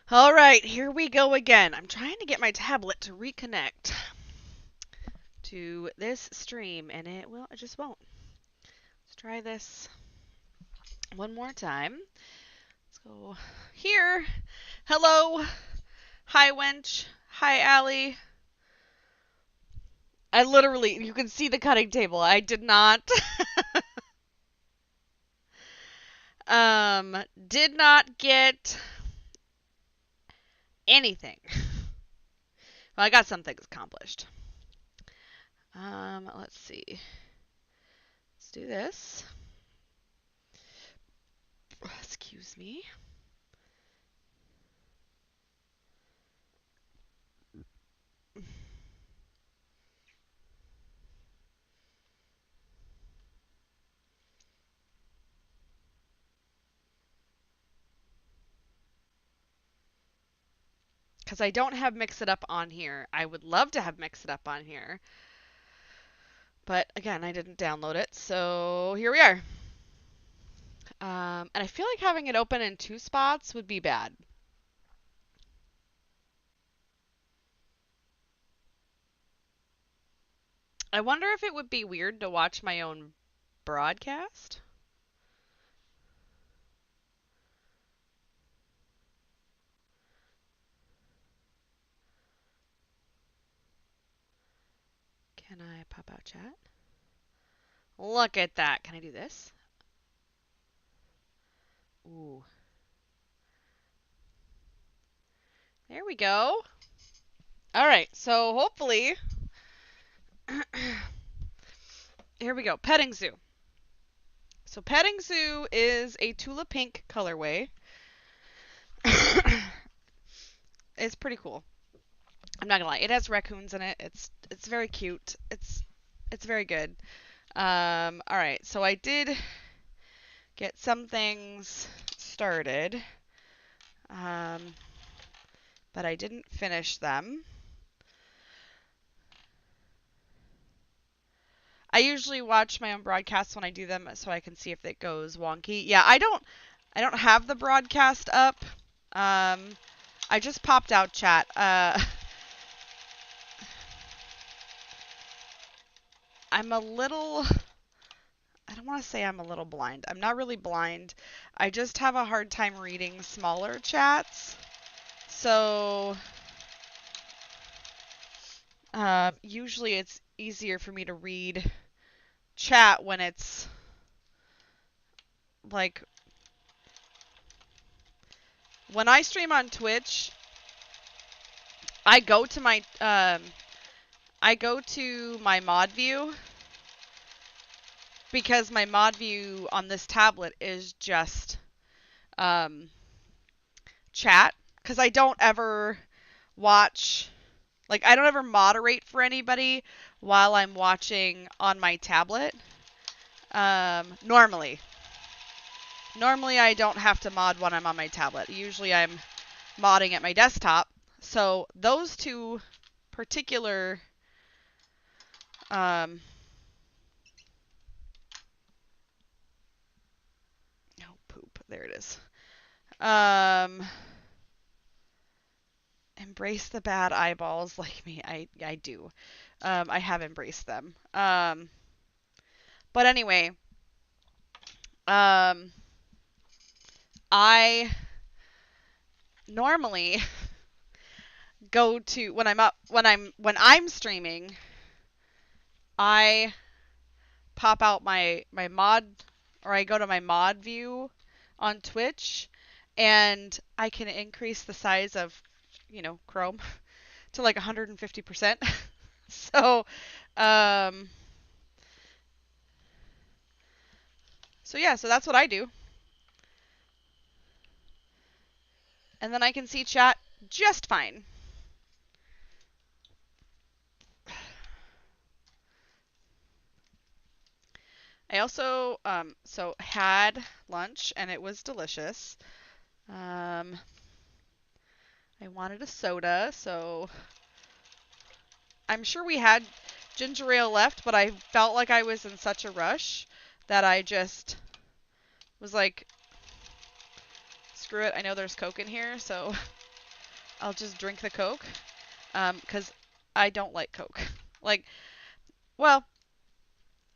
All right, here we go again. I'm trying to get my tablet to reconnect to this stream, and it just won't. Let's try this one more time. Let's go here. Hello. Hi, Wench. Hi, Allie. I literally, you can see the cutting table. I did not, did not get anything. Well, I got some things accomplished. Let's see. Let's do this. Excuse me. Because I don't have Mix It Up on here. I would love to have Mix It Up on here. But again, I didn't download it, so here we are. And I feel like having it open in two spots would be bad. I wonder if it would be weird to watch my own broadcast. Can I pop out chat? Look at that. Can I do this? Ooh. There we go. All right, so hopefully, here we go. Petting Zoo. So Petting Zoo is a Tula Pink colorway. It's pretty cool. I'm not gonna lie. It has raccoons in it. It's very cute. It's very good. All right. So I did get some things started, but I didn't finish them. I usually watch my own broadcasts when I do them so I can see if it goes wonky. Yeah, I don't have the broadcast up. I just popped out chat. I'm a little, I don't want to say I'm a little blind. I'm not really blind. I just have a hard time reading smaller chats. So usually it's easier for me to read chat when it's like when I stream on Twitch, I go to my mod view because my mod view on this tablet is just chat, because I don't ever watch, like I don't ever moderate for anybody while I'm watching on my tablet. Normally I don't have to mod when I'm on my tablet. Usually I'm modding at my desktop. So those two particular oh poop, there it is. Embrace the bad eyeballs like me. I do. I have embraced them. But anyway, I normally go to when I'm streaming, I pop out my mod, or I go to my mod view on Twitch, and I can increase the size of, Chrome to like 150%. So, so that's what I do. And then I can see chat just fine. I also had lunch, and it was delicious. I wanted a soda, so I'm sure we had ginger ale left, but I felt like I was in such a rush that I just was like, screw it, I know there's Coke in here, so I'll just drink the Coke, because I don't like Coke. Like, well,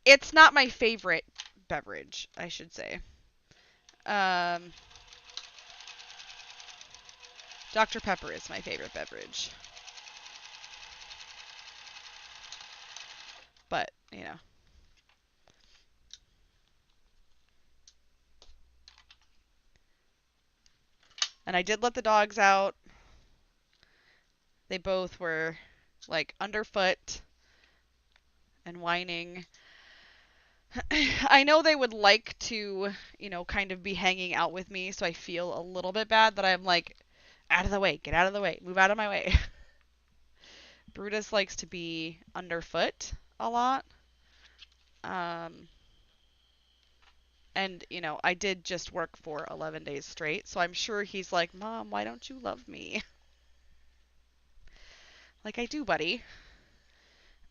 it's not my favorite beverage, I should say. Um, Dr. Pepper is my favorite beverage. But, you know. And I did let the dogs out. They both were like underfoot and whining. I know they would like to, kind of be hanging out with me, so I feel a little bit bad that I'm like, out of the way, get out of the way, move out of my way. Brutus likes to be underfoot a lot. Um, and, I did just work for 11 days straight, so I'm sure he's like, Mom, why don't you love me? Like, I do, buddy.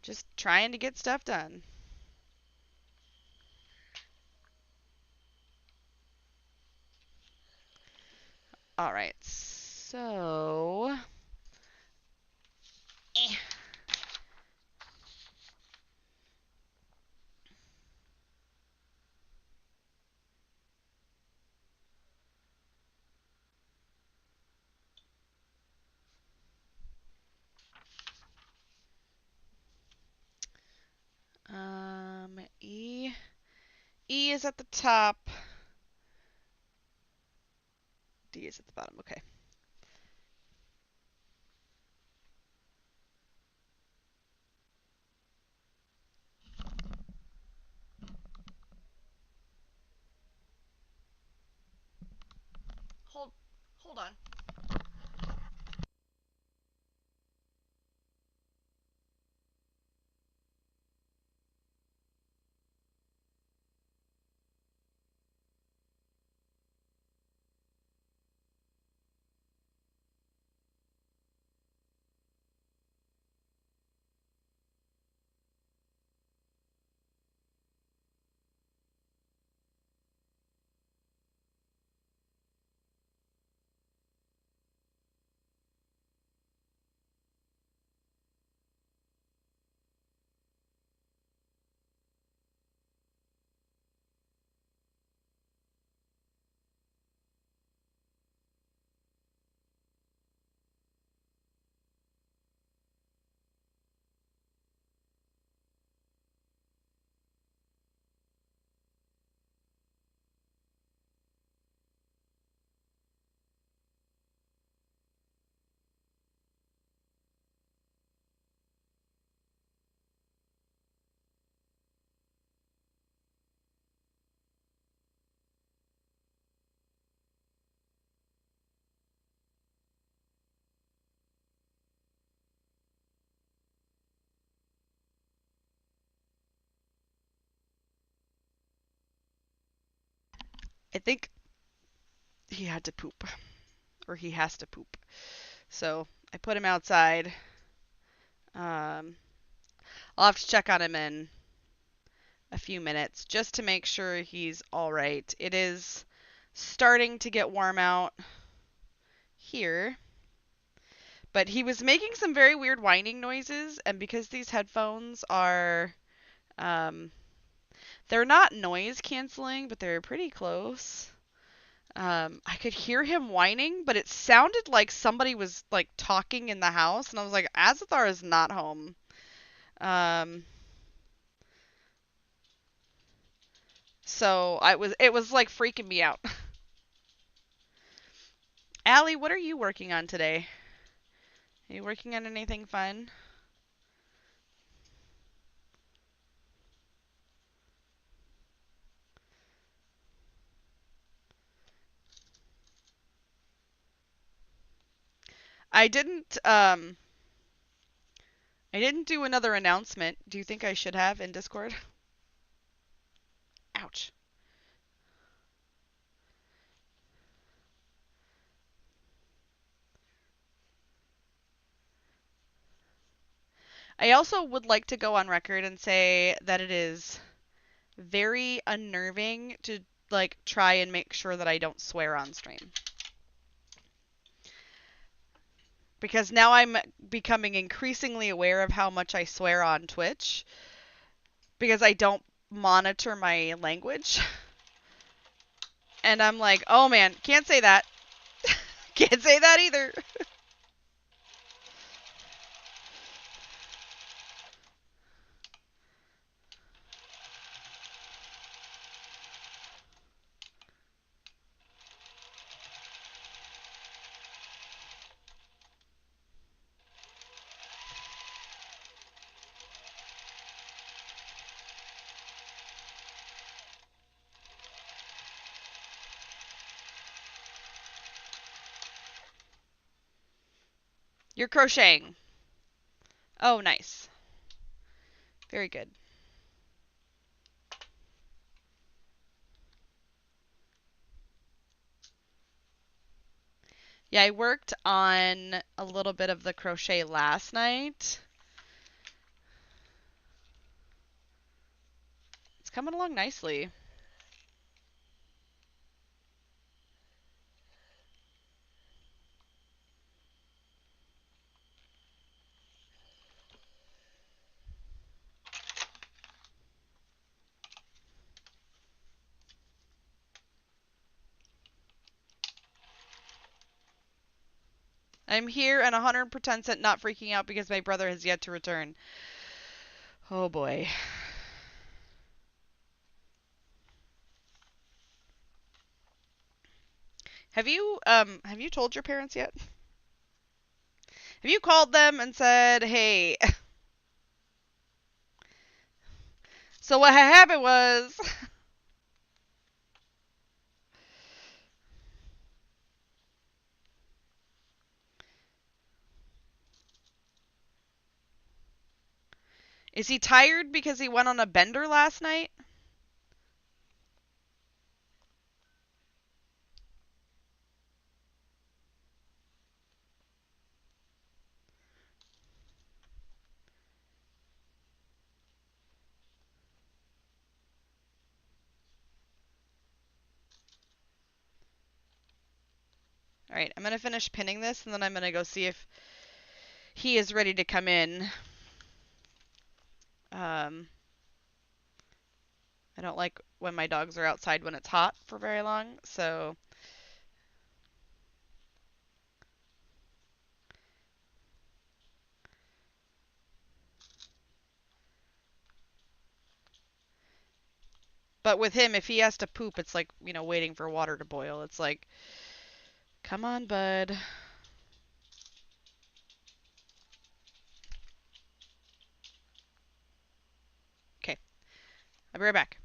Just trying to get stuff done. All right, so. Eh. E. E is at the top. D is at the bottom. Okay. Hold, hold on. I think he had to poop, or he has to poop. So I put him outside. Um, I'll have to check on him in a few minutes just to make sure he's all right. It is starting to get warm out here, but he was making some very weird whining noises, and because these headphones are, um, they're not noise canceling, but they're pretty close. I could hear him whining, but it sounded like somebody was like talking in the house, and I was like, Azithar is not home. Um, so it was like freaking me out. Allie, what are you working on today? Are you working on anything fun? I didn't um I didn't do another announcement. Do you think I should have in Discord? Ouch. I also would like to go on record and say that it is very unnerving to like try and make sure that I don't swear on stream. because now I'm becoming increasingly aware of how much I swear on Twitch because I don't monitor my language. And I'm like, oh man, can't say that. Can't say that either. You're crocheting. Oh, nice. Very good. Yeah, I worked on a little bit of the crochet last night. It's coming along nicely. I'm here and 100% not freaking out because my brother has yet to return. Oh boy. Have you told your parents yet? Have you called them and said, "Hey, so what happened was is he tired because he went on a bender last night?" All right, I'm going to finish pinning this and then I'm going to go see if he is ready to come in. Um I don't like when my dogs are outside when it's hot for very long, so but with him if he has to poop, it's like, waiting for water to boil. It's like, "Come on, bud." Okay. I'll be right back.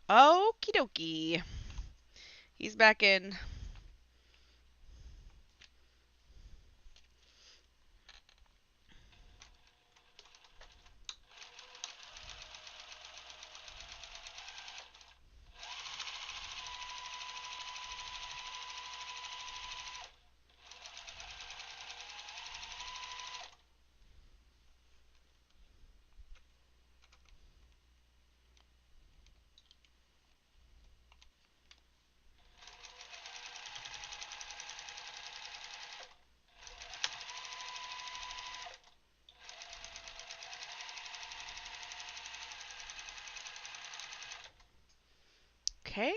Okie dokie. He's back in. Okay.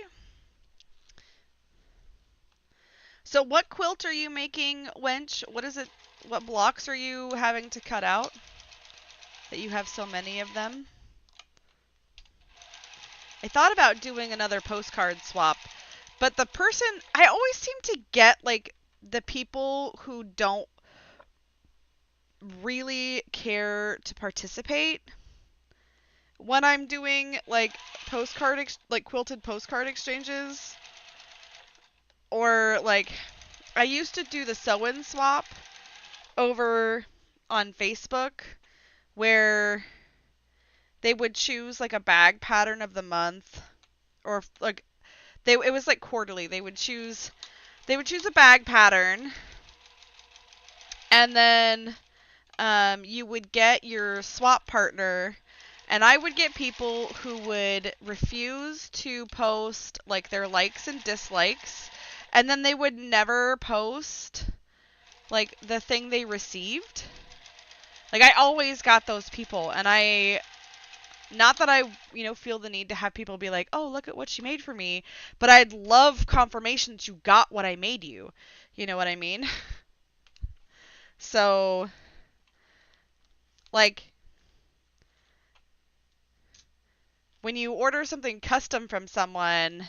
So what quilt are you making, Wench? What is it? What blocks are you having to cut out? That you have so many of them? I thought about doing another postcard swap, but the person, I always seem to get like the people who don't really care to participate when I'm doing like like quilted postcard exchanges, or like I used to do the sew-in swap over on Facebook where they would choose like a bag pattern of the month, or like it was like quarterly. They would choose a bag pattern, and then you would get your swap partner, and I would get people who would refuse to post like their likes and dislikes, and then they would never post like the thing they received. Like I always got those people, and I not that I, feel the need to have people be like, "Oh, look at what she made for me," but I'd love confirmation that you got what I made you. You know what I mean? So, like when you order something custom from someone,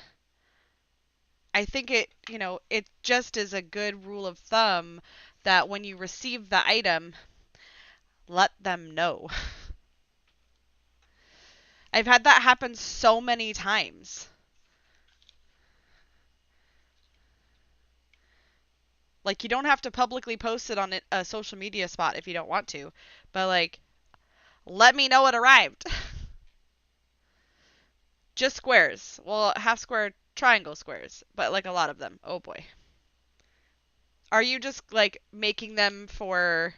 I think it just is a good rule of thumb that when you receive the item, let them know. I've had that happen so many times. Like, you don't have to publicly post it on a social media spot if you don't want to, but like, let me know it arrived. Just squares. Well, half square triangle squares, but like a lot of them. Oh boy. Are you just like making them for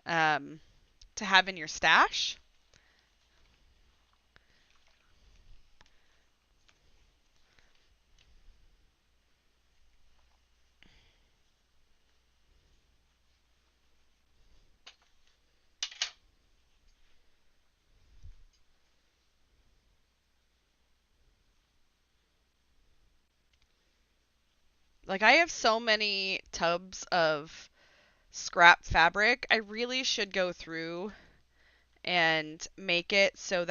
um to have in your stash? Like I have so many tubs of scrap fabric. I really should go through and make it so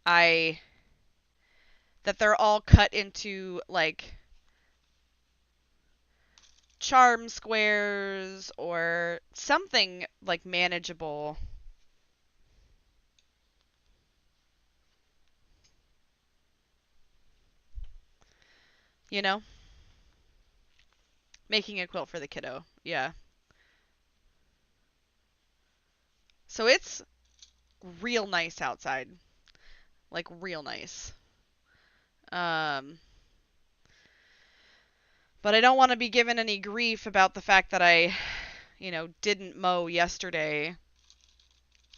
I that they're all cut into like charm squares or something like manageable, you know? Making a quilt for the kiddo. Yeah. So it's real nice outside. Like real nice. Um but I don't want to be given any grief about the fact that I, didn't mow yesterday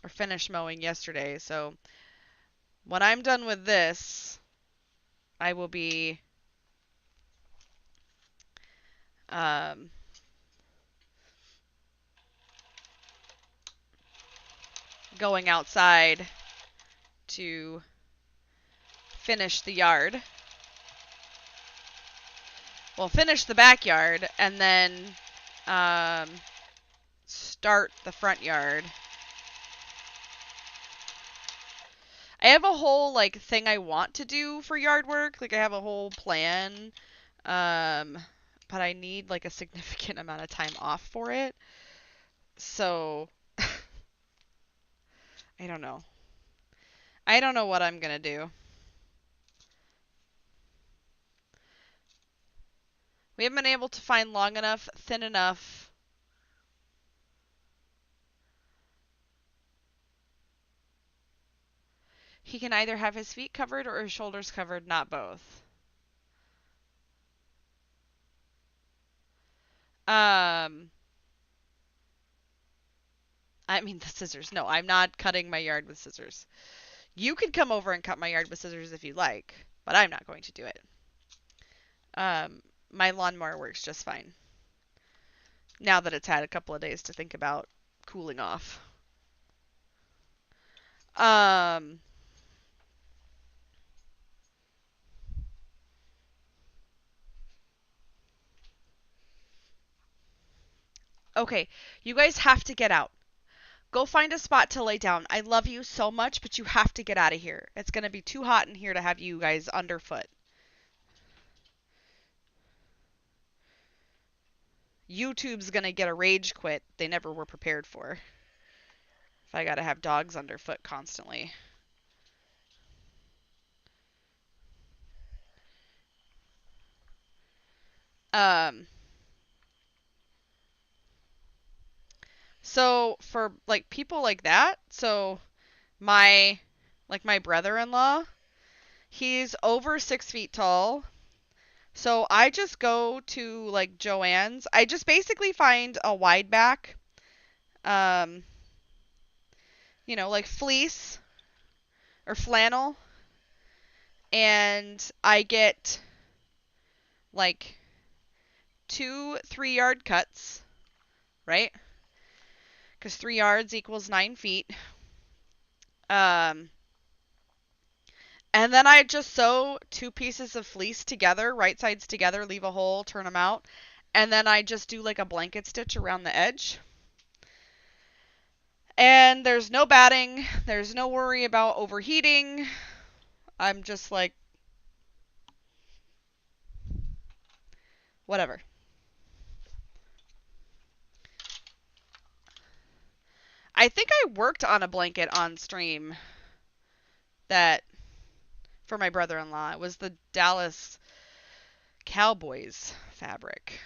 or finish mowing yesterday. So when I'm done with this, I will be um going outside to finish the yard. Well, finish the backyard and then um, start the front yard. I have a whole like thing I want to do for yard work. Like I have a whole plan. Um, but I need like a significant amount of time off for it. So I don't know. I don't know what I'm gonna do. We haven't been able to find long enough, thin enough. He can either have his feet covered or his shoulders covered, not both. Um, I mean the scissors. No, I'm not cutting my yard with scissors. You could come over and cut my yard with scissors if you like, but I'm not going to do it. Um, my lawnmower works just fine now that it's had a couple of days to think about cooling off. Um, Okay, you guys have to get out. Go find a spot to lay down. I love you so much, but you have to get out of here. It's going to be too hot in here to have you guys underfoot. YouTube's going to get a rage quit they never were prepared for. If I got to have dogs underfoot constantly. Um, so for like people like that, so my my brother-in-law, he's over 6 feet tall. So I just go to like Joann's. I just basically find a wide back, um, like fleece or flannel, and I get like 2 3-yard cuts, right? Because 3 yards equals 9 feet. Um, and then I just sew 2 pieces of fleece together, right sides together, leave a hole, turn them out, and then I just do like a blanket stitch around the edge. And there's no batting, there's no worry about overheating. I'm just like, whatever. I think I worked on a blanket on stream that for my brother-in-law. It was the Dallas Cowboys fabric.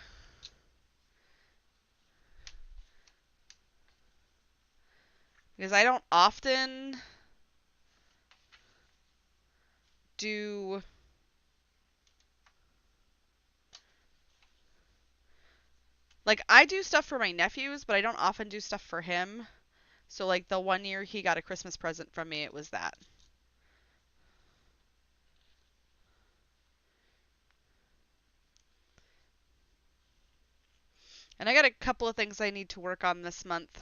Because I don't often do like I do stuff for my nephews, but I don't often do stuff for him. So like the one year he got a Christmas present from me, it was that. And I got a couple of things I need to work on this month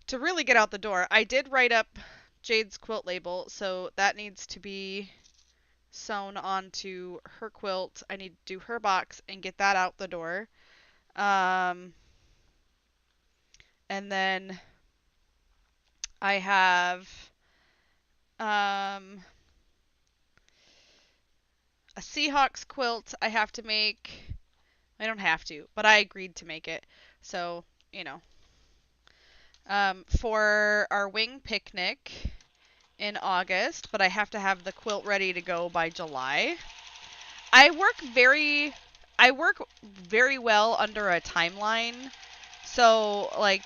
to really get out the door. I did write up Jade's quilt label, so that needs to be sewn onto her quilt. I need to do her box and get that out the door. Um, and then I have um, a Seahawks quilt I have to make. I don't have to, but I agreed to make it. So, for our wing picnic in August, but I have to have the quilt ready to go by July. I work very I work very well under a timeline. So, like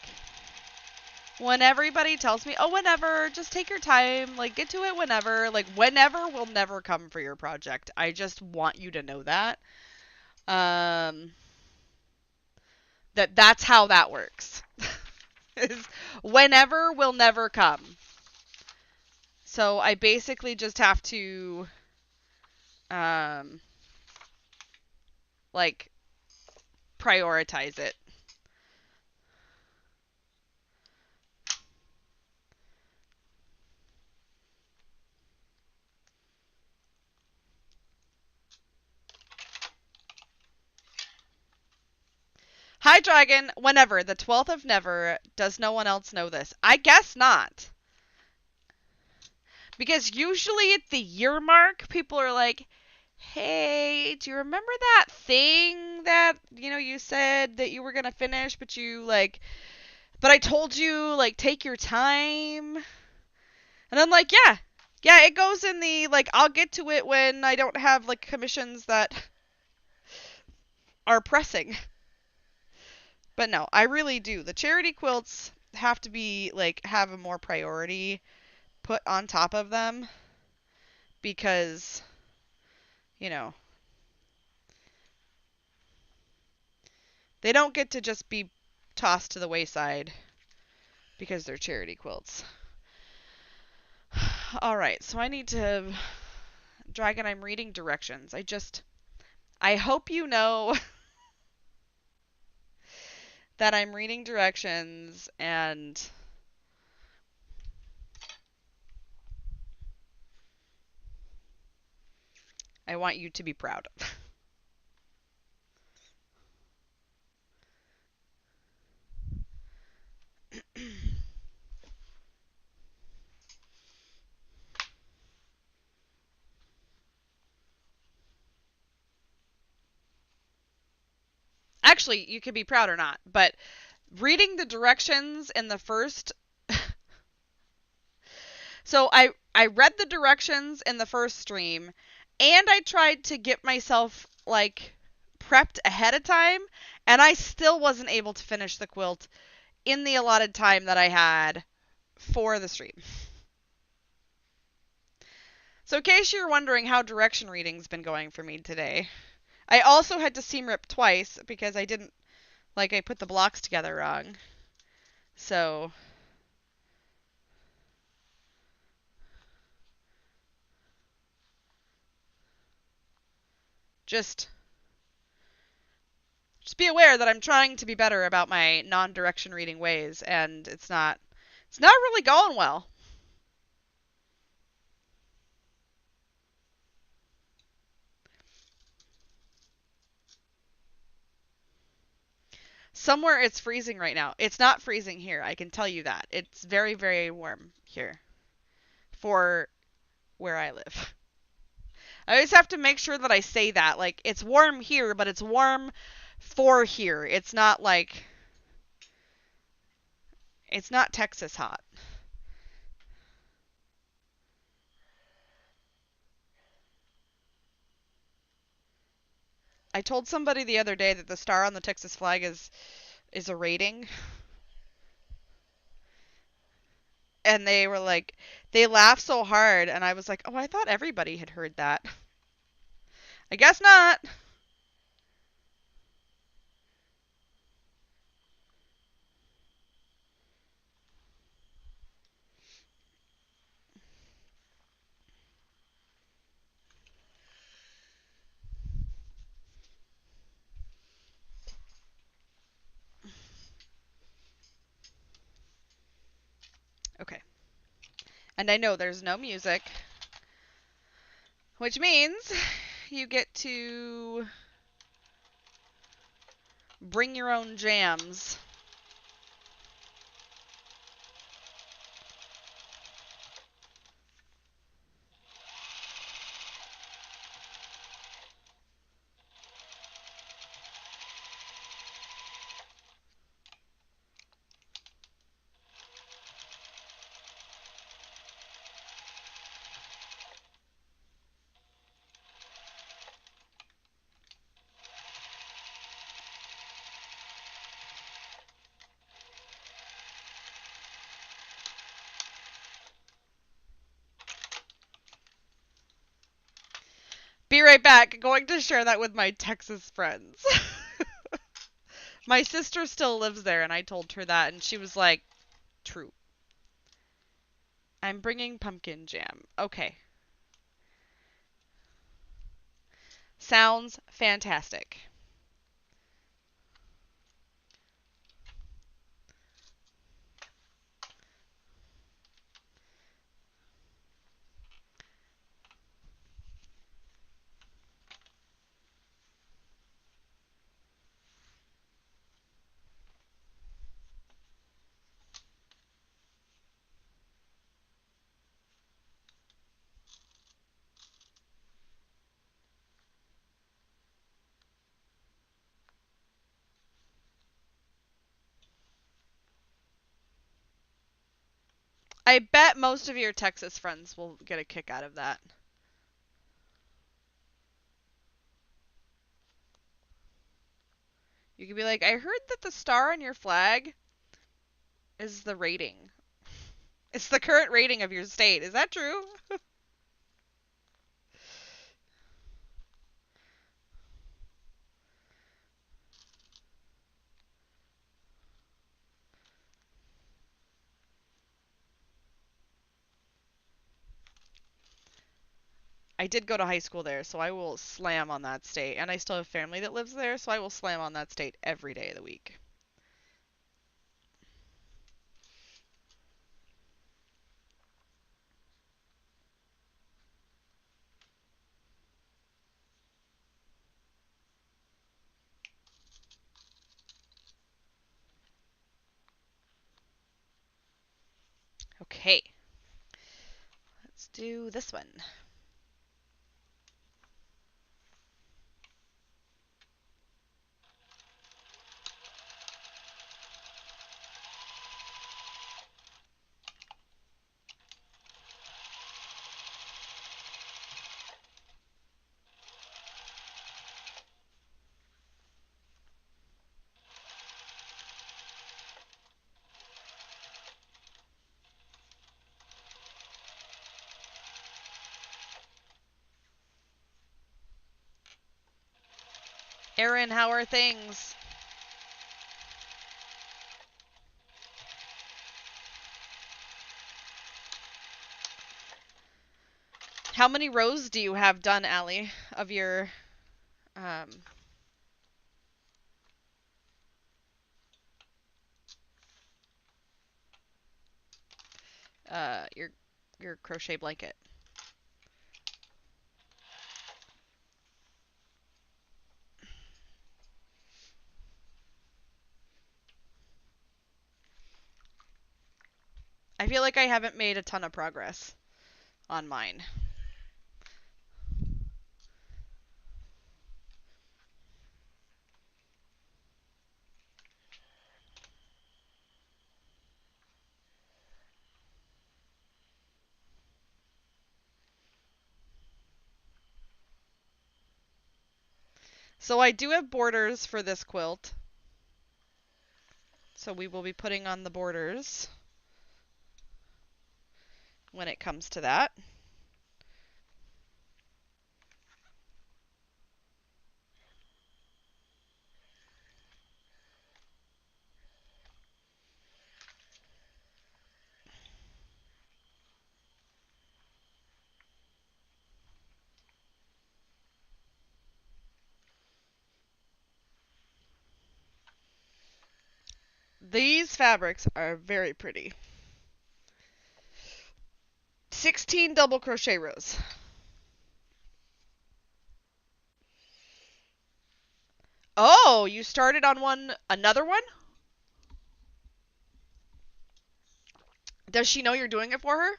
when everybody tells me, "Oh, whenever, just take your time, like get to it whenever." Like whenever will never come for your project. I just want you to know that. Um that's how that works. Is whenever will never come. So I basically just have to um like prioritize it. Hi, Dragon. Whenever. The 12th of never. Does no one else know this? I guess not. Because usually at the year mark, people are like, hey, do you remember that thing that, you said that you were going to finish, but I told you, like, take your time? And I'm like, yeah. Yeah, it goes in the, like, I'll get to it when I don't have, like, commissions that are pressing. But no, I really do. The charity quilts have to be like have a more priority put on top of them because, you know, they don't get to just be tossed to the wayside because they're charity quilts. All right, so I need to Dragon, I'm reading directions. I hope you know that I'm reading directions and I want you to be proud. Actually, you can be proud or not, but reading the directions in the first so I read the directions in the first stream and I tried to get myself like prepped ahead of time and I still wasn't able to finish the quilt in the allotted time that I had for the stream. So in case you're wondering how direction reading's been going for me today, I also had to seam rip twice because I put the blocks together wrong. So just just be aware that I'm trying to be better about my non-direction reading ways and it's not really going well. Somewhere it's freezing right now. It's not freezing here, I can tell you that. It's very, very warm here for where I live. I always have to make sure that I say that. Like, it's warm here, but it's warm for here. It's not Texas hot. I told somebody the other day that the star on the Texas flag is a rating, and they laughed so hard, and I was like, oh, I thought everybody had heard that. I guess not. Okay. And I know there's no music, which means you get to bring your own jams. Be right back. Going to share that with my Texas friends. My sister still lives there, and I told her that, and she was like, true. I'm bringing pumpkin jam. Okay. Sounds fantastic. I bet most of your Texas friends will get a kick out of that. You could be like, I heard that the star on your flag is the rating. It's the current rating of your state. Is that true? I did go to high school there, so I will slam on that state. And I still have family that lives there, so I will slam on that state every day of the week. Okay, let's do this one. Erin, how are things? How many rows do you have done, Allie, of um uh your your crochet blanket? I feel like I haven't made a ton of progress on mine. So I do have borders for this quilt. So we will be putting on the borders when it comes to that. These fabrics are very pretty. 16 double crochet rows. Oh, you started on another one? Does she know you're doing it for her?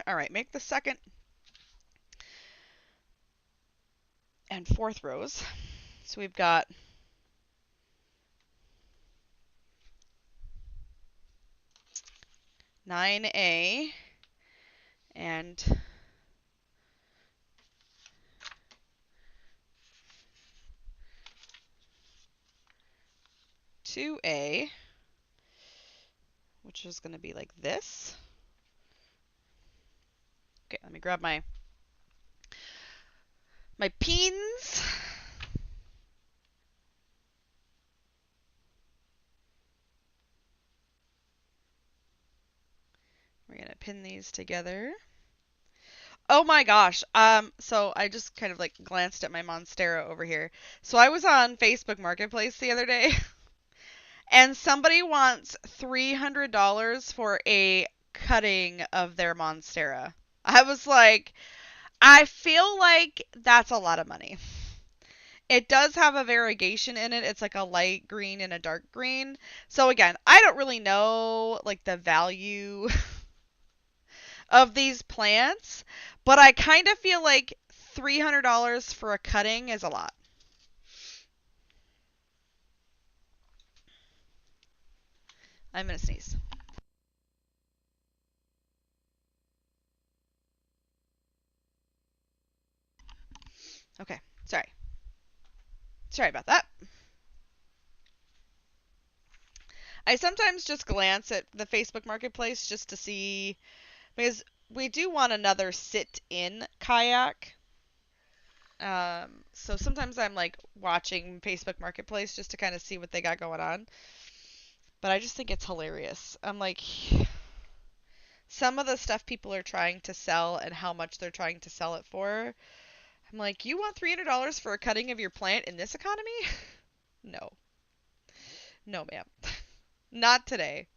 All right, make the second and fourth rows. So we've got 9A and 2A, which is going to be like this. Okay, let me grab my pins. We're going to pin these together. Oh my gosh. So I just kind of like glanced at my Monstera over here. So I was on Facebook Marketplace the other day and somebody wants $300 for a cutting of their Monstera. I was like, I feel like that's a lot of money. It does have a variegation in it. It's like a light green and a dark green. So again, I don't really know like the value of these plants, but I kind of feel like $300 for a cutting is a lot. I'm going to sneeze. Okay, sorry. Sorry about that. I sometimes just glance at the Facebook Marketplace just to see, because we do want another sit-in kayak. So sometimes I'm like watching Facebook Marketplace just to kind of see what they got going on. But I just think it's hilarious. I'm like, some of the stuff people are trying to sell and how much they're trying to sell it for. I'm like, you want $300 for a cutting of your plant in this economy? No. No, ma'am. Not today.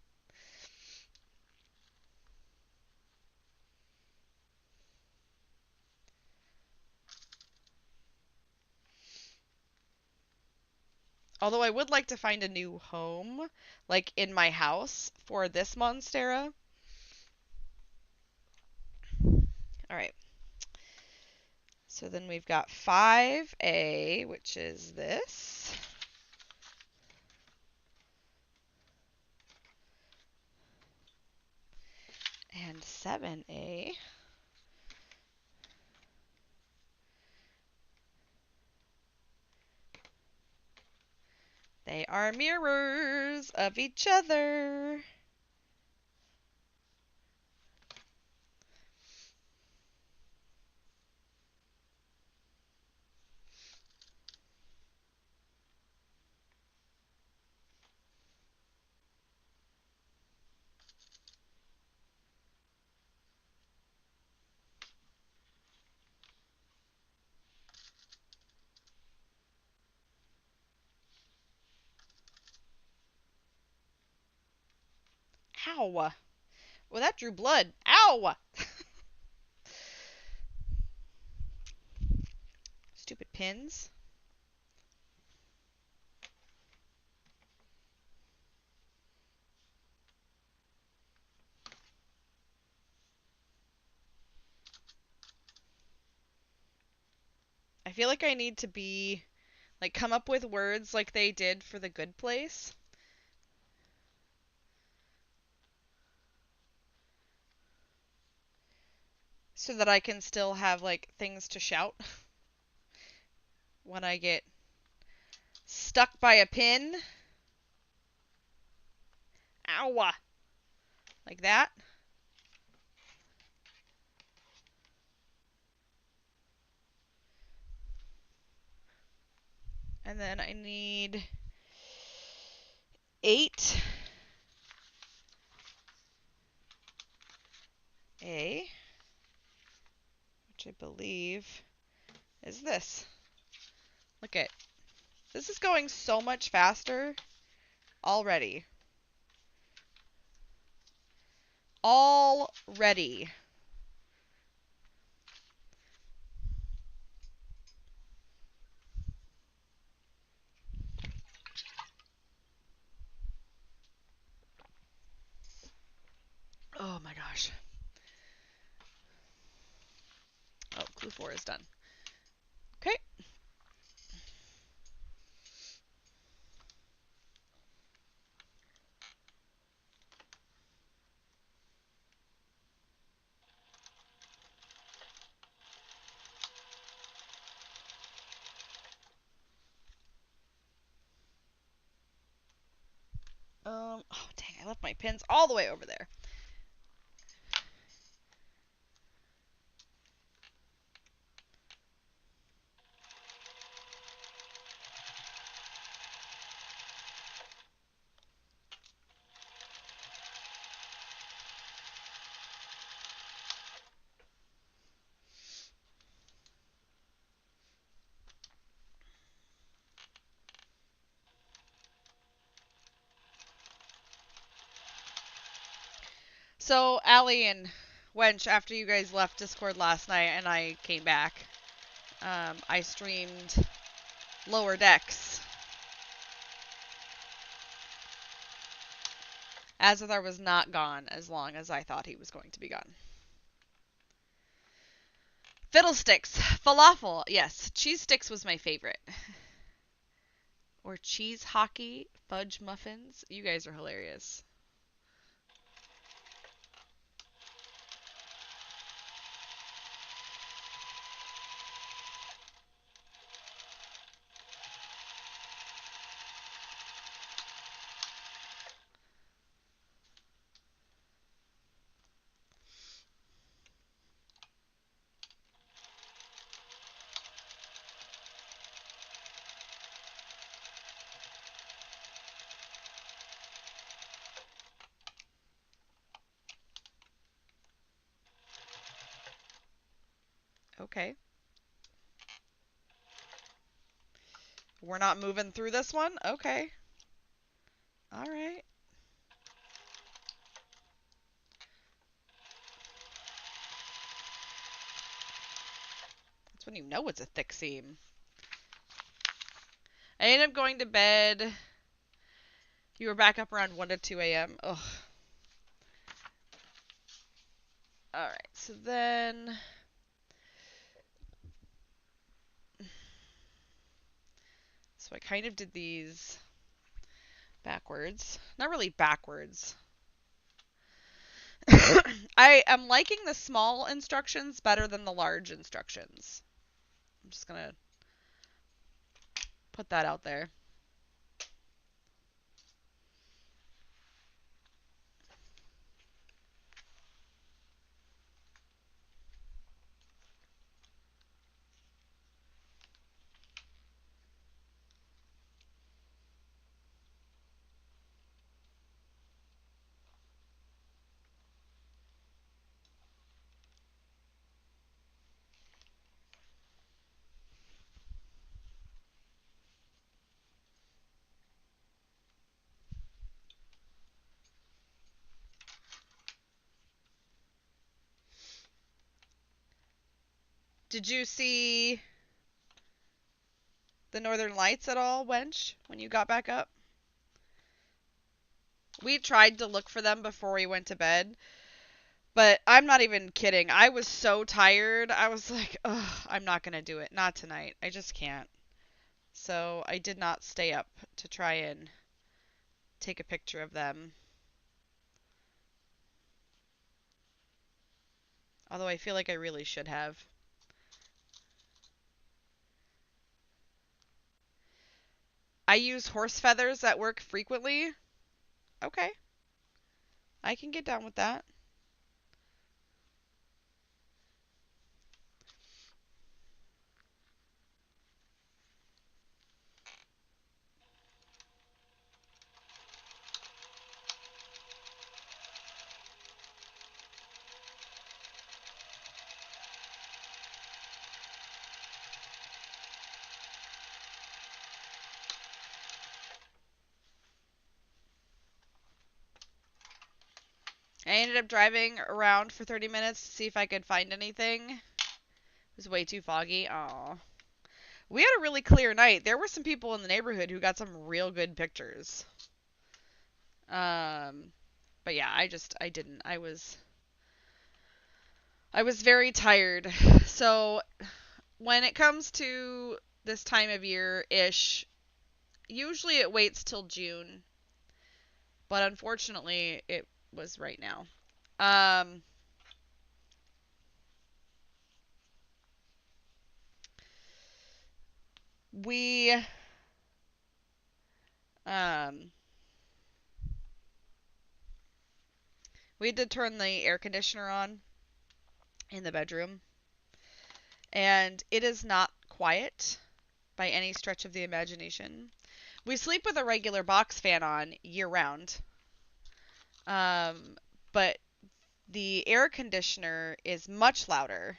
Although I would like to find a new home, like in my house, for this Monstera. All right. So then we've got 5A, which is this. And 7A. They are mirrors of each other. Ow. Well, that drew blood. Ow. Stupid pins. I feel like I need to be, like, come up with words like they did for The Good Place. So that I can still have, like, things to shout when I get stuck by a pin. Ow! Like that. And then I need 8 A, which I believe is this. Look at this is going so much faster already. Already. Oh my gosh. Oh, clue 4 is done. Okay. Oh dang, I left my pins all the way over there. So, Allie and Wench, after you guys left Discord last night and I came back, I streamed Lower Decks. Azazar was not gone as long as I thought he was going to be gone. Fiddlesticks. Falafel. Yes, cheese sticks was my favorite. Or cheese hockey, fudge muffins. You guys are hilarious. Okay. We're not moving through this one? Okay. Alright. That's when you know it's a thick seam. I ended up going to bed. You were back up around 1 to 2 a.m. Ugh. Alright, so then... So I kind of did these backwards. Not really backwards. I am liking the small instructions better than the large instructions. I'm just going to put that out there. Did you see the Northern Lights at all, wench, when you got back up? We tried to look for them before we went to bed, but I'm not even kidding. I was so tired. I was like, ugh, I'm not going to do it. Not tonight. I just can't. So I did not stay up to try and take a picture of them. Although I feel like I really should have. I use horse feathers at work frequently. Okay, I can get down with that. I ended up driving around for 30 minutes to see if I could find anything. It was way too foggy. Aw. We had a really clear night. There were some people in the neighborhood who got some real good pictures. Um, but yeah, I didn't. I was very tired. So when it comes to this time of year ish, usually it waits till June, but unfortunately it was right now. Um, we um we had to turn the air conditioner on in the bedroom, and it is not quiet by any stretch of the imagination. We sleep with a regular box fan on year round. But the air conditioner is much louder.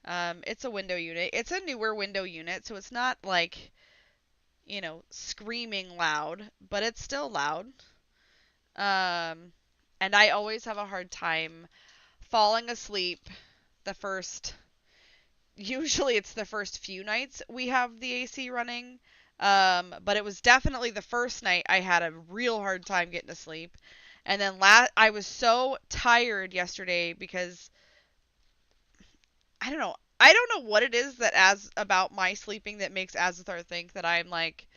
It's a window unit. It's a newer window unit, so it's not like, screaming loud, but it's still loud. Um, and I always have a hard time falling asleep the first, usually it's the first few nights we have the AC running. But it was definitely the first night I had a real hard time getting to sleep. And then I was so tired yesterday because I don't know. I don't know what it is that as about my sleeping that makes Azithar think that I'm like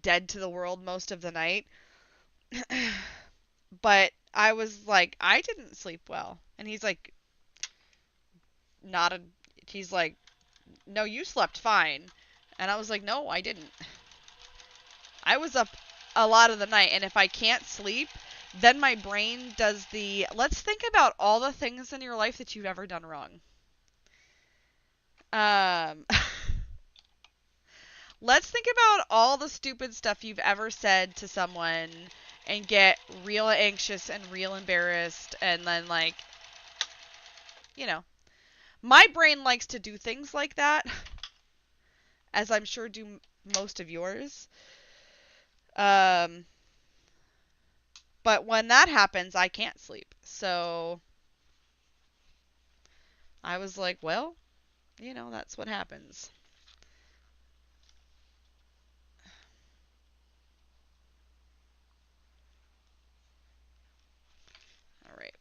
dead to the world most of the night. But I was like, I didn't sleep well. And he's like, not a, he's like, no, you slept fine. And I was like, no, I didn't. I was up a lot of the night. And if I can't sleep, then my brain does let's think about all the things in your life that you've ever done wrong. Um, let's think about all the stupid stuff you've ever said to someone and get real anxious and real embarrassed and then you know, my brain likes to do things like that, as I'm sure do most of yours. Um, but when that happens, I can't sleep. So I was like, well, that's what happens. All right.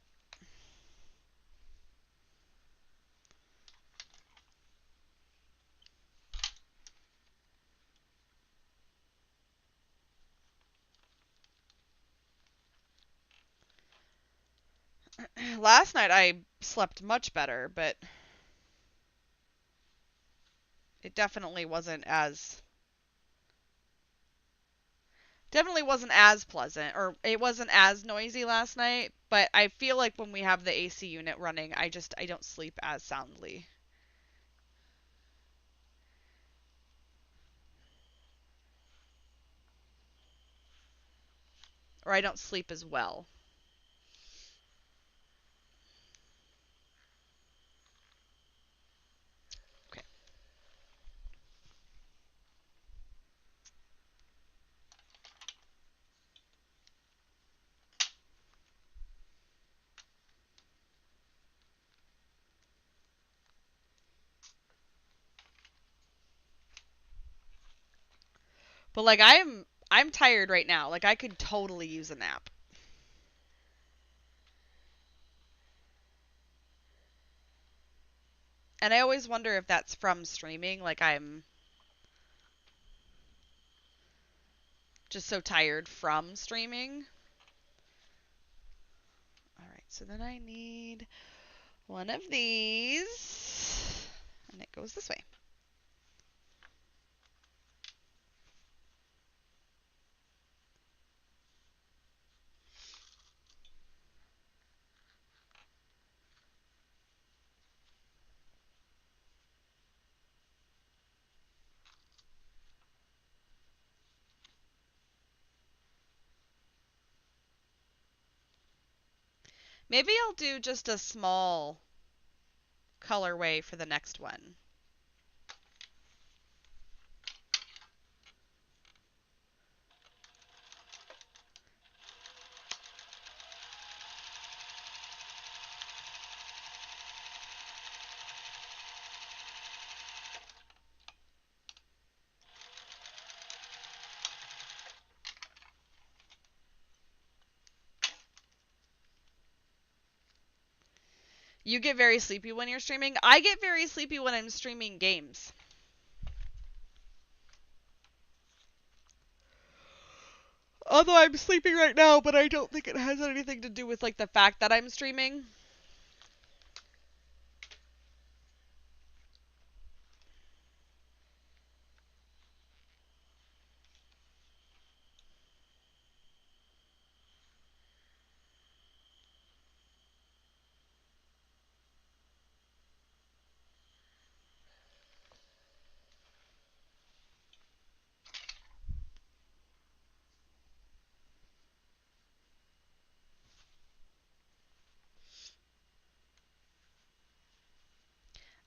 Last night I slept much better, but it definitely wasn't as pleasant, or it wasn't as noisy last night, but I feel like when we have the AC unit running, I don't sleep as soundly, or I don't sleep as well. Okay. But like I'm tired right now. Like I could totally use a nap. And I always wonder if that's from streaming. Like I'm just so tired from streaming. All right, so then I need one of these. And it goes this way. Maybe I'll do just a small colorway for the next one. You get very sleepy when you're streaming. I get very sleepy when I'm streaming games. Although I'm sleeping right now, but I don't think it has anything to do with like the fact that I'm streaming.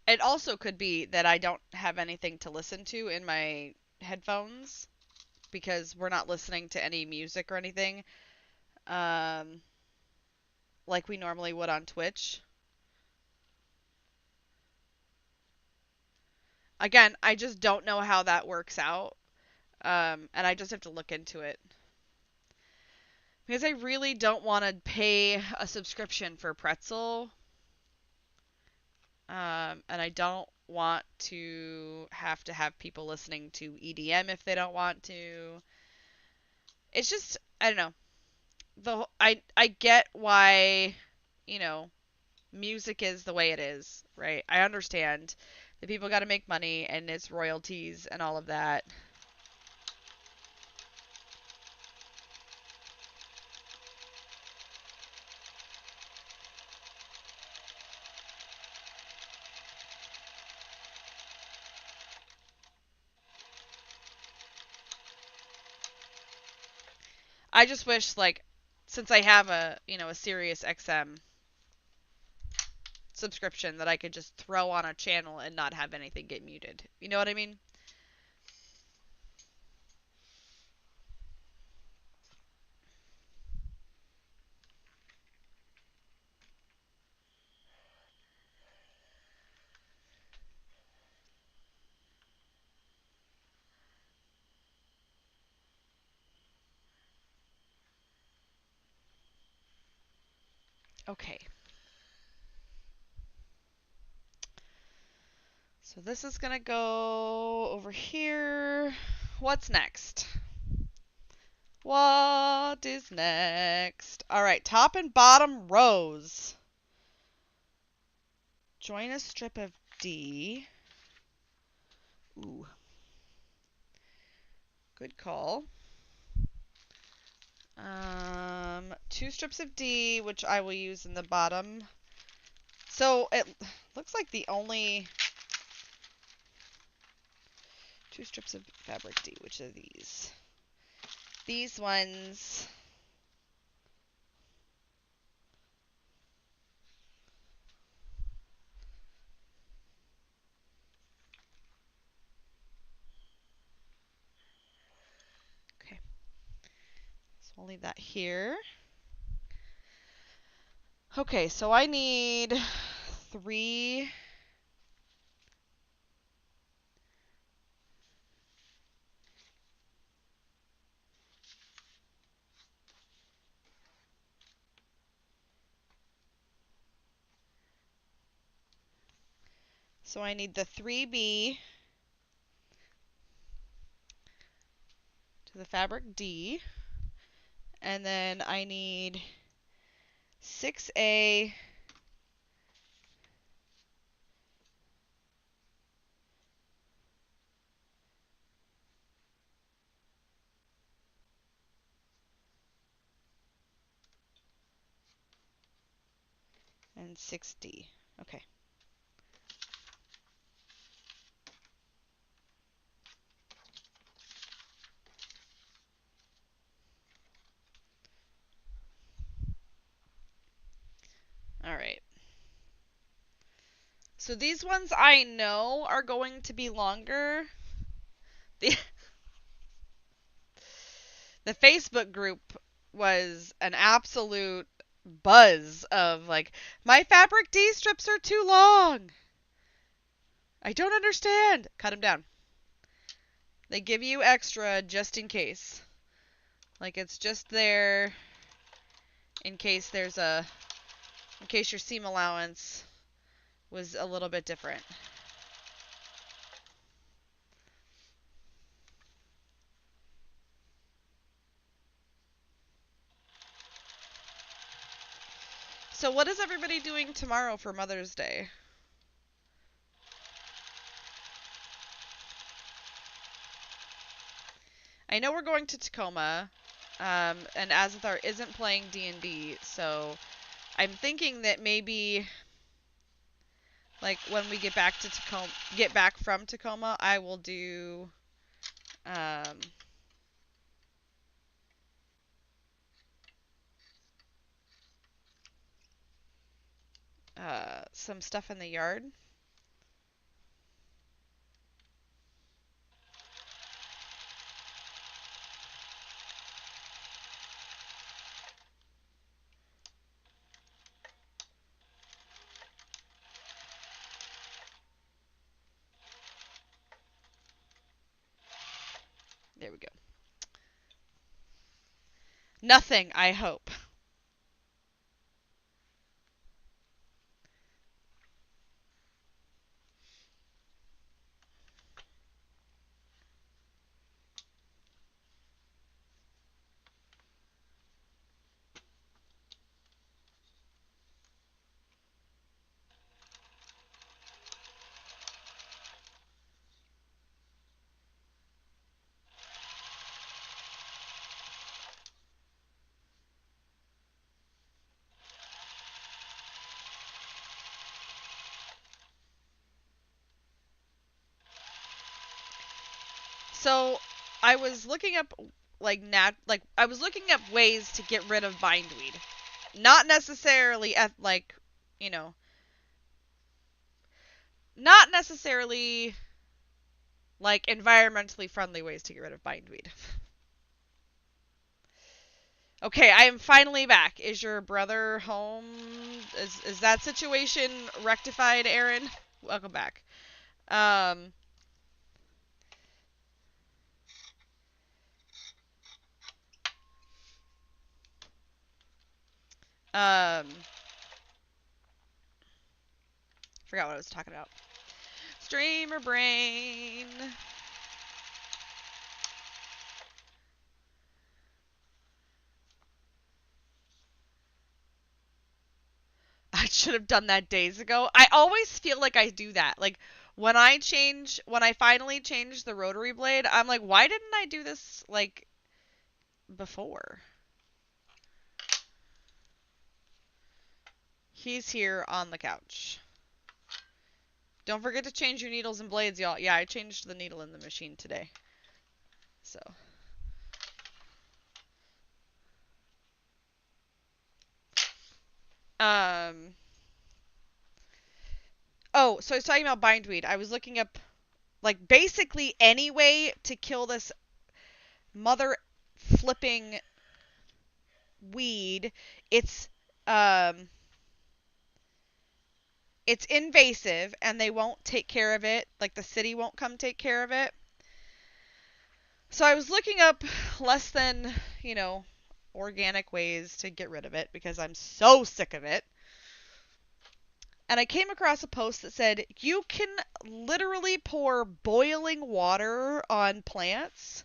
It also could be that I don't have anything to listen to in my headphones because we're not listening to any music or anything um, like we normally would on Twitch. Again, I just don't know how that works out, and I just have to look into it. Because I really don't want to pay a subscription for Pretzel, and I don't want to have people listening to EDM if they don't want to. It's just I don't know. I get why, you know, music is the way it is, right? I understand that people got to make money and it's royalties and all of that. I just wish like since I have a Sirius XM subscription that I could just throw on a channel and not have anything get muted. You know what I mean? Okay. So this is going to go over here. What's next? What is next? All right, top and bottom rows. Join a strip of D. Ooh. Good call. Two strips of D, which I will use in the bottom. So it looks like the only two strips of fabric D, which are these. These ones. Okay. So I'll leave that here. Okay, so I need 3. So I need the 3B to the fabric D. And then I need 6A and 6D. Okay. All right. So these ones I know are going to be longer. The, the Facebook group was an absolute buzz of like, my fabric D strips are too long. I don't understand. Cut them down. They give you extra just in case. Like it's just there in case in case your seam allowance was a little bit different. So what is everybody doing tomorrow for Mother's Day? I know we're going to Tacoma, and Azithar isn't playing D&D, so I'm thinking that maybe, like, when we get back to Tacoma, get back from Tacoma, I will do, um, some stuff in the yard. There we go. Nothing, I hope. So, I was looking up I was looking up ways to get rid of bindweed. Not necessarily at like, you know, not necessarily like environmentally friendly ways to get rid of bindweed. Okay, I am finally back. Is your brother home? Is that situation rectified, Aaron? Welcome back. Um um forgot what I was talking about. Streamer brain. I should have done that days ago. I always feel like I do that. Like when I finally change the rotary blade, I'm like, why didn't I do this like before? He's here on the couch. Don't forget to change your needles and blades, y'all. Yeah, I changed the needle in the machine today. So. Um. Oh, so I was talking about bindweed. I was looking up, like, basically any way to kill this mother flipping weed. It's, um, it's invasive and they won't take care of it. Like, the city won't come take care of it. So I was looking up less than, organic ways to get rid of it because I'm so sick of it. and I came across a post that said you can literally pour boiling water on plants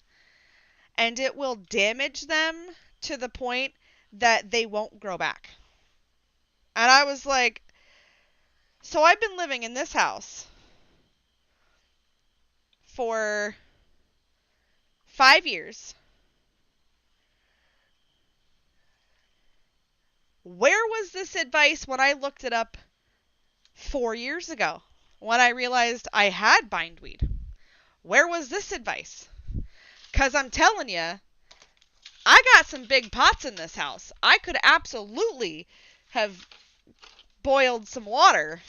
and it will damage them to the point that they won't grow back. And I was like, so I've been living in this house for 5 years. Where was this advice when I looked it up 4 years ago? When I realized I had bindweed. Where was this advice? Because I'm telling you, I got some big pots in this house. I could absolutely have boiled some water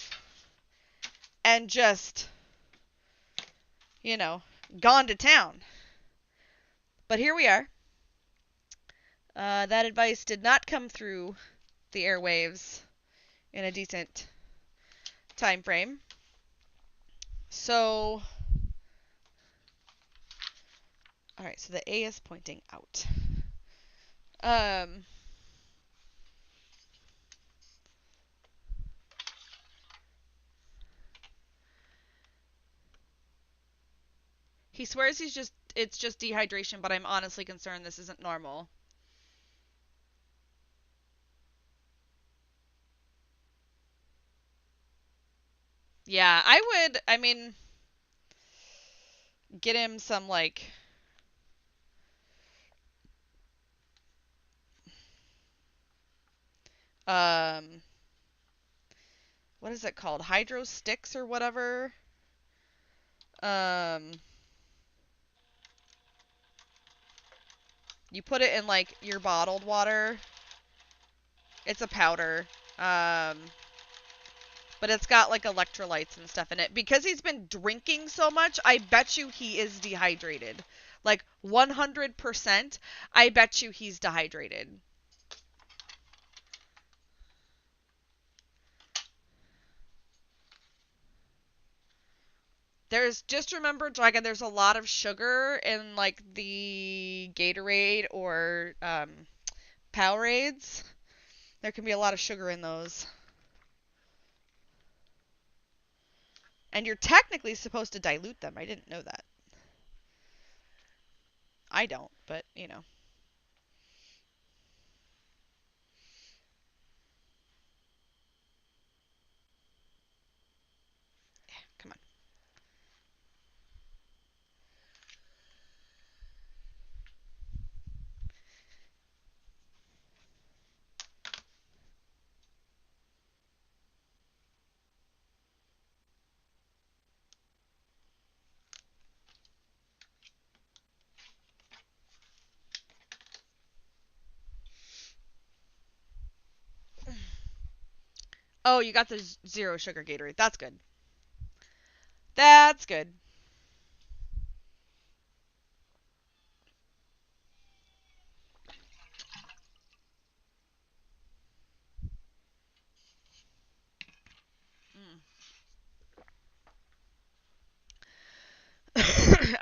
and just, you know, gone to town. But here we are. That advice did not come through the airwaves in a decent time frame. So, all right, so the A is pointing out. He swears it's just dehydration, but I'm honestly concerned this isn't normal. Yeah, I mean, get him some like um what is it called? Hydro sticks or whatever. Um you put it in like your bottled water. It's a powder. Um but it's got like electrolytes and stuff in it. Because he's been drinking so much, I bet you he is dehydrated. Like 100%, I bet you he's dehydrated. Just remember, Dragon, there's a lot of sugar in like the Gatorade or Powerades. There can be a lot of sugar in those. And you're technically supposed to dilute them. I didn't know that. I don't, but you know. Come on. Oh, you got the zero sugar Gatorade. That's good. That's good.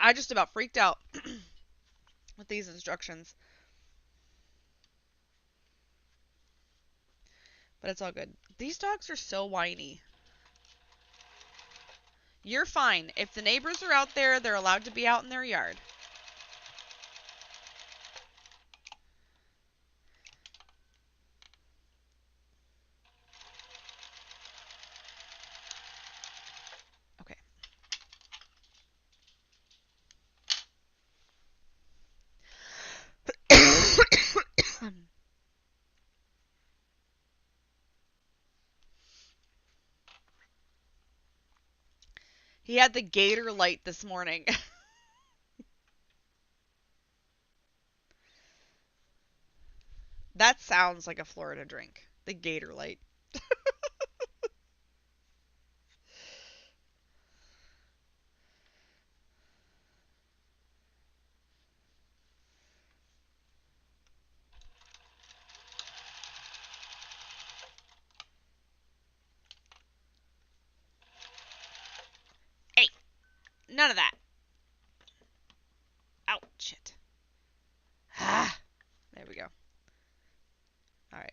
I just about freaked out with these instructions. But it's all good. These dogs are so whiny. You're fine. If the neighbors are out there, they're allowed to be out in their yard. Okay. He had the Gator Light this morning. That sounds like a Florida drink. The Gator Light. Hey, none of that. Ouch, shit. Ah, there we go. All right.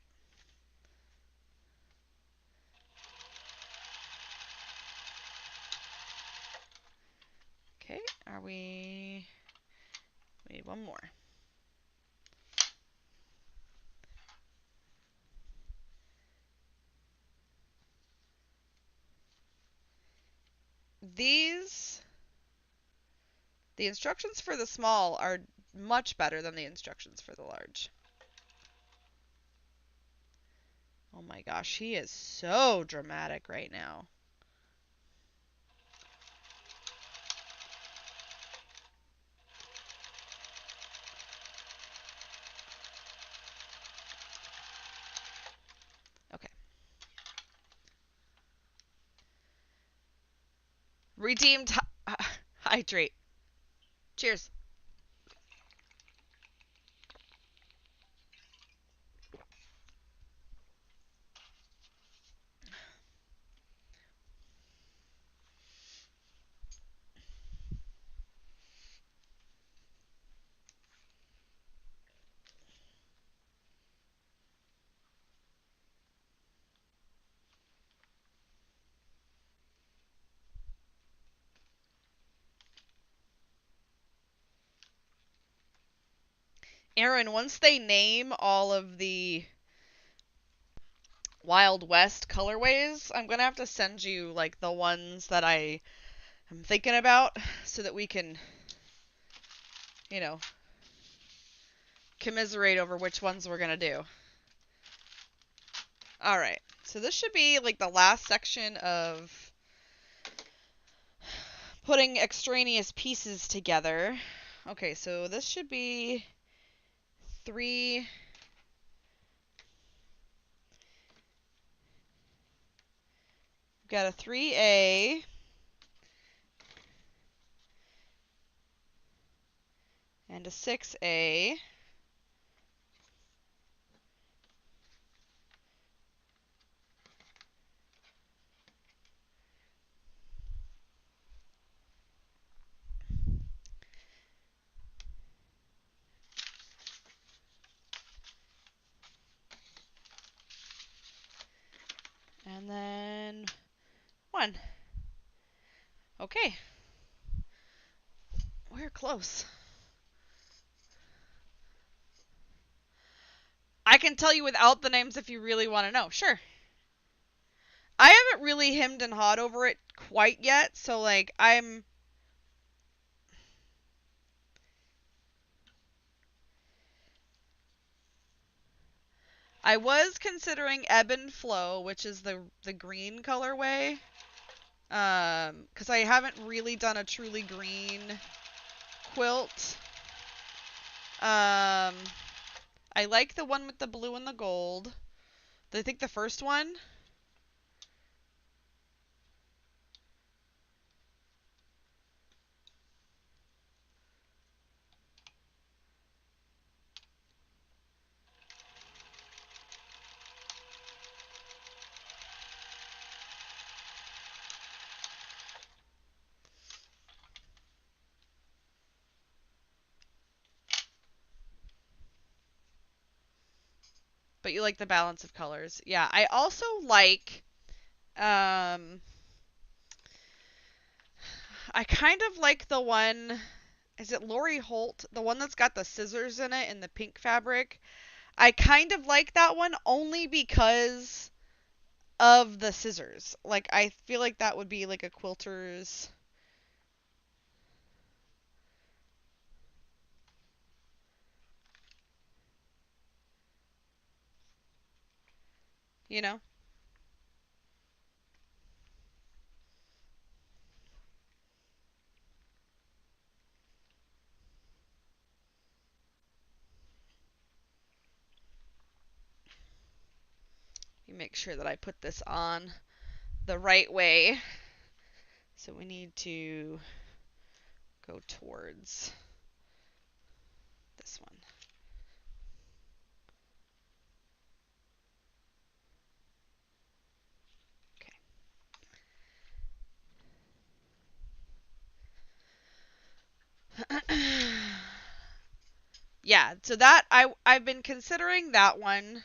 These, the instructions for the small are much better than the instructions for the large. Oh my gosh, he is so dramatic right now. Okay. Redeemed hydrate. Cheers. Aaron, once they name all of the Wild West colorways, I'm gonna have to send you like the ones that I am thinking about so that we can, you know, commiserate over which ones we're gonna do. Alright, so this should be like the last section of putting extraneous pieces together. Okay, so this should be 3. We've got a 3A. And a 6A. And then 1. Okay. We're close. I can tell you without the names if you really want to know. Sure. I haven't really hemmed and hawed over it quite yet, so like I was considering Ebb and Flow, which is the green colorway. Because I haven't really done a truly green quilt. I like the one with the blue and the gold. I think the first one. But you like the balance of colors. Yeah, I also like I kind of like the one, is it Lori Holt? The one that's got the scissors in it in the pink fabric. I kind of like that one only because of the scissors. Like I feel like that would be like a quilter's, you know? You make sure that I put this on the right way. So we need to go towards this one. Okay. Yeah, so that I've been considering that one.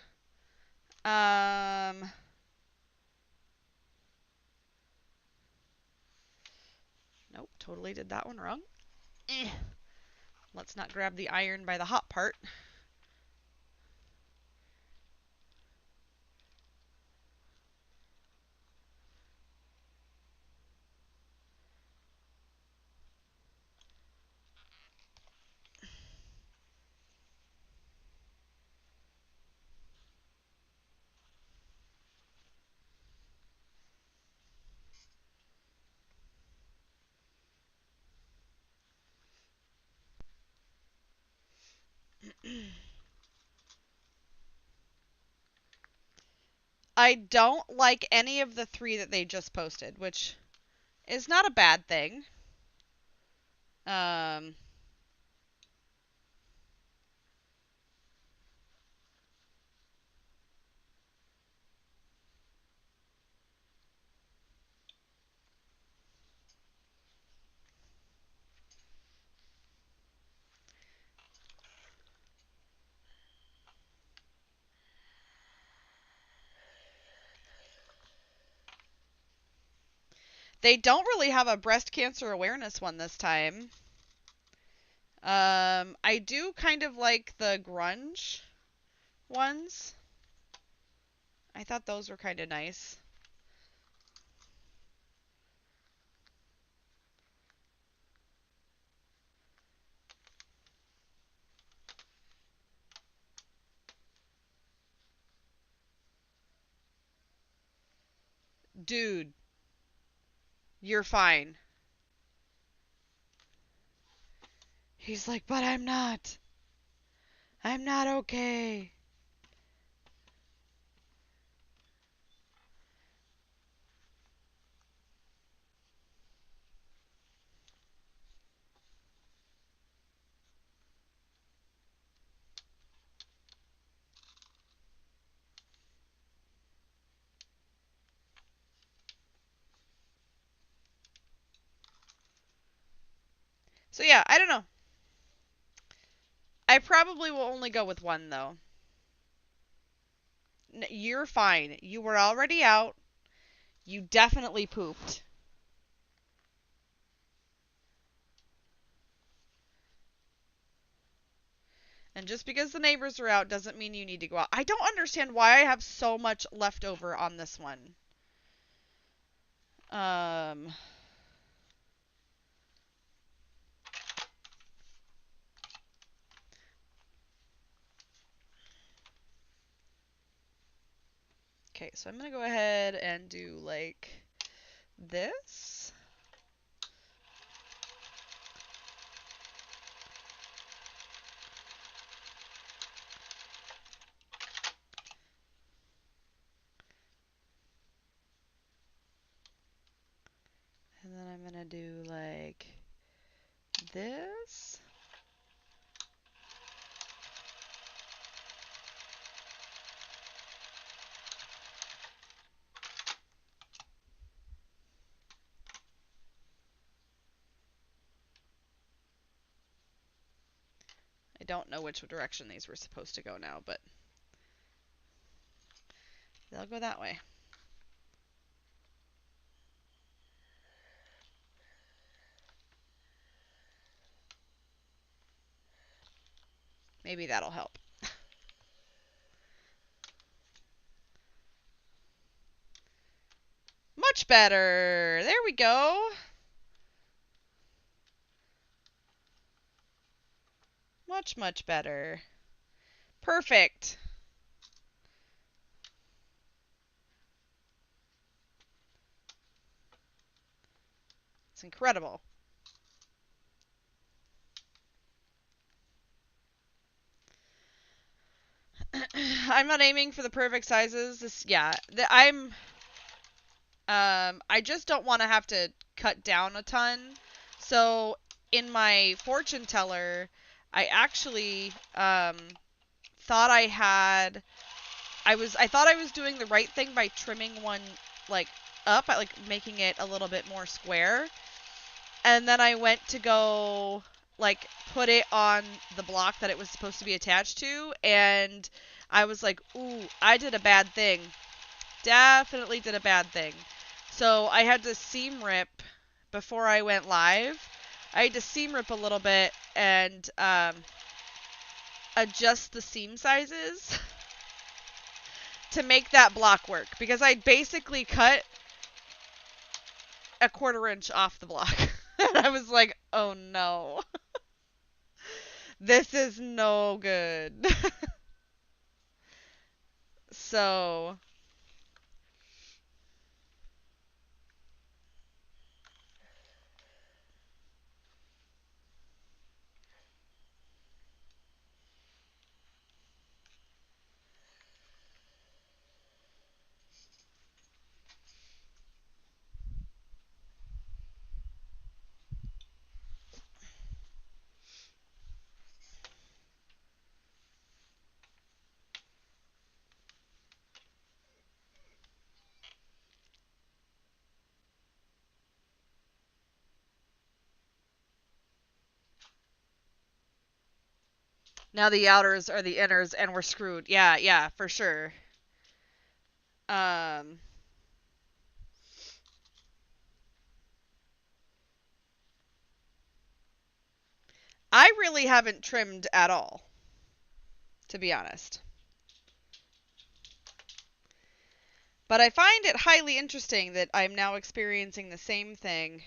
Nope, totally did that one wrong. Eh. Let's not grab the iron by the hot part. I don't like any of the three that they just posted, which is not a bad thing. Um, they don't really have a breast cancer awareness one this time. I do kind of like the grunge ones. I thought those were kind of nice. Dude, you're fine. He's like, but I'm not. I'm not okay. So yeah, I don't know. I probably will only go with one though. You're fine. You were already out. You definitely pooped. And just because the neighbors are out doesn't mean you need to go out. I don't understand why I have so much left over on this one. Um, okay, so I'm going to go ahead and do like this. And then I'm going to do like this. I don't know which direction these were supposed to go now, but they'll go that way. Maybe that'll help. Much better. There we go. Much, much better. Perfect. It's incredible. I'm not aiming for the perfect sizes. I just don't want to have to cut down a ton. So in my fortune teller, I actually thought I thought I was doing the right thing by trimming one like up, like making it a little bit more square. And then I went to go like put it on the block that it was supposed to be attached to, and I was like, "Ooh, I did a bad thing. Definitely did a bad thing." So I had to seam rip before I went live. I had to seam rip a little bit and adjust the seam sizes to make that block work, because I basically cut a quarter inch off the block. And I was like, oh no. This is no good. So, Now the outers are the inners and we're screwed. Yeah, yeah, for sure. Um I really haven't trimmed at all, to be honest. But I find it highly interesting that I'm now experiencing the same thing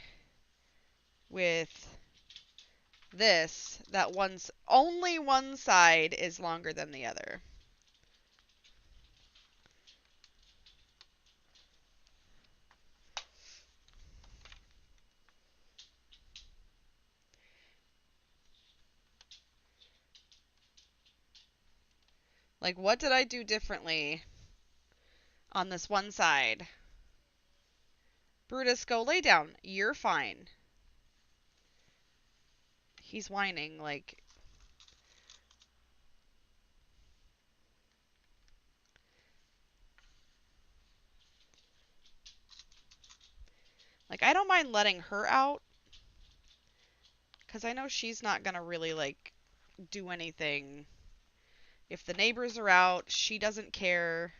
with this, that only one side is longer than the other. Like, what did I do differently on this one side? Brutus, go lay down. You're fine. He's whining like I don't mind letting her out cuz I know she's not going to really do anything. If the neighbors are out, she doesn't care.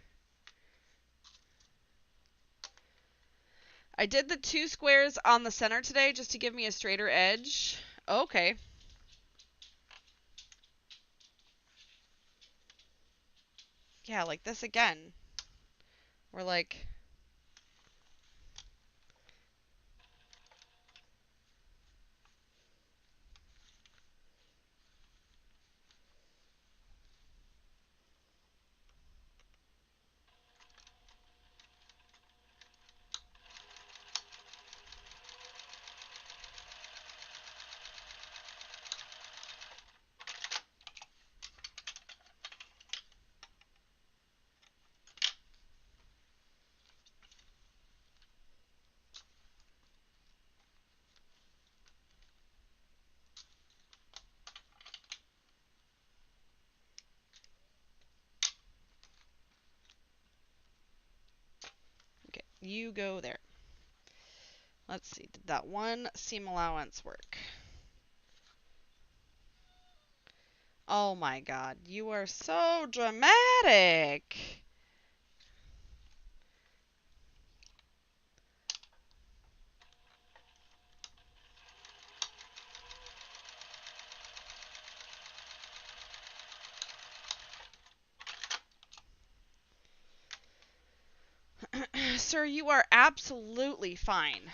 I did the 2 squares on the center today just to give me a straighter edge. Okay. Yeah, like this again. We're okay, you go there. Let's see. Did that one seam allowance work? Oh my god, you are so dramatic. Sir, you are absolutely fine.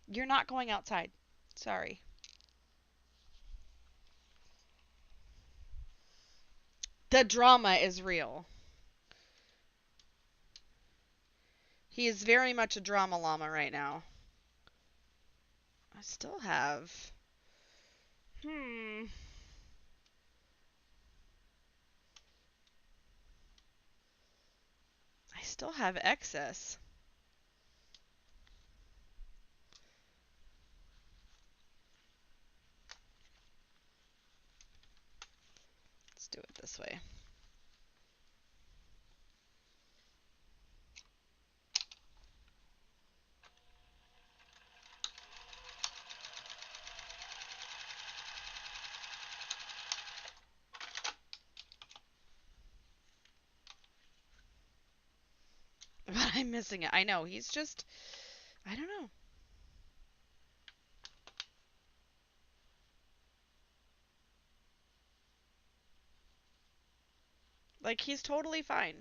You're not going outside. Sorry. The drama is real. He is very much a drama llama right now. I still have. Hmm. I still have excess. Let's do it this way. But I'm missing it. I know. He's just. I don't know. Like, he's totally fine.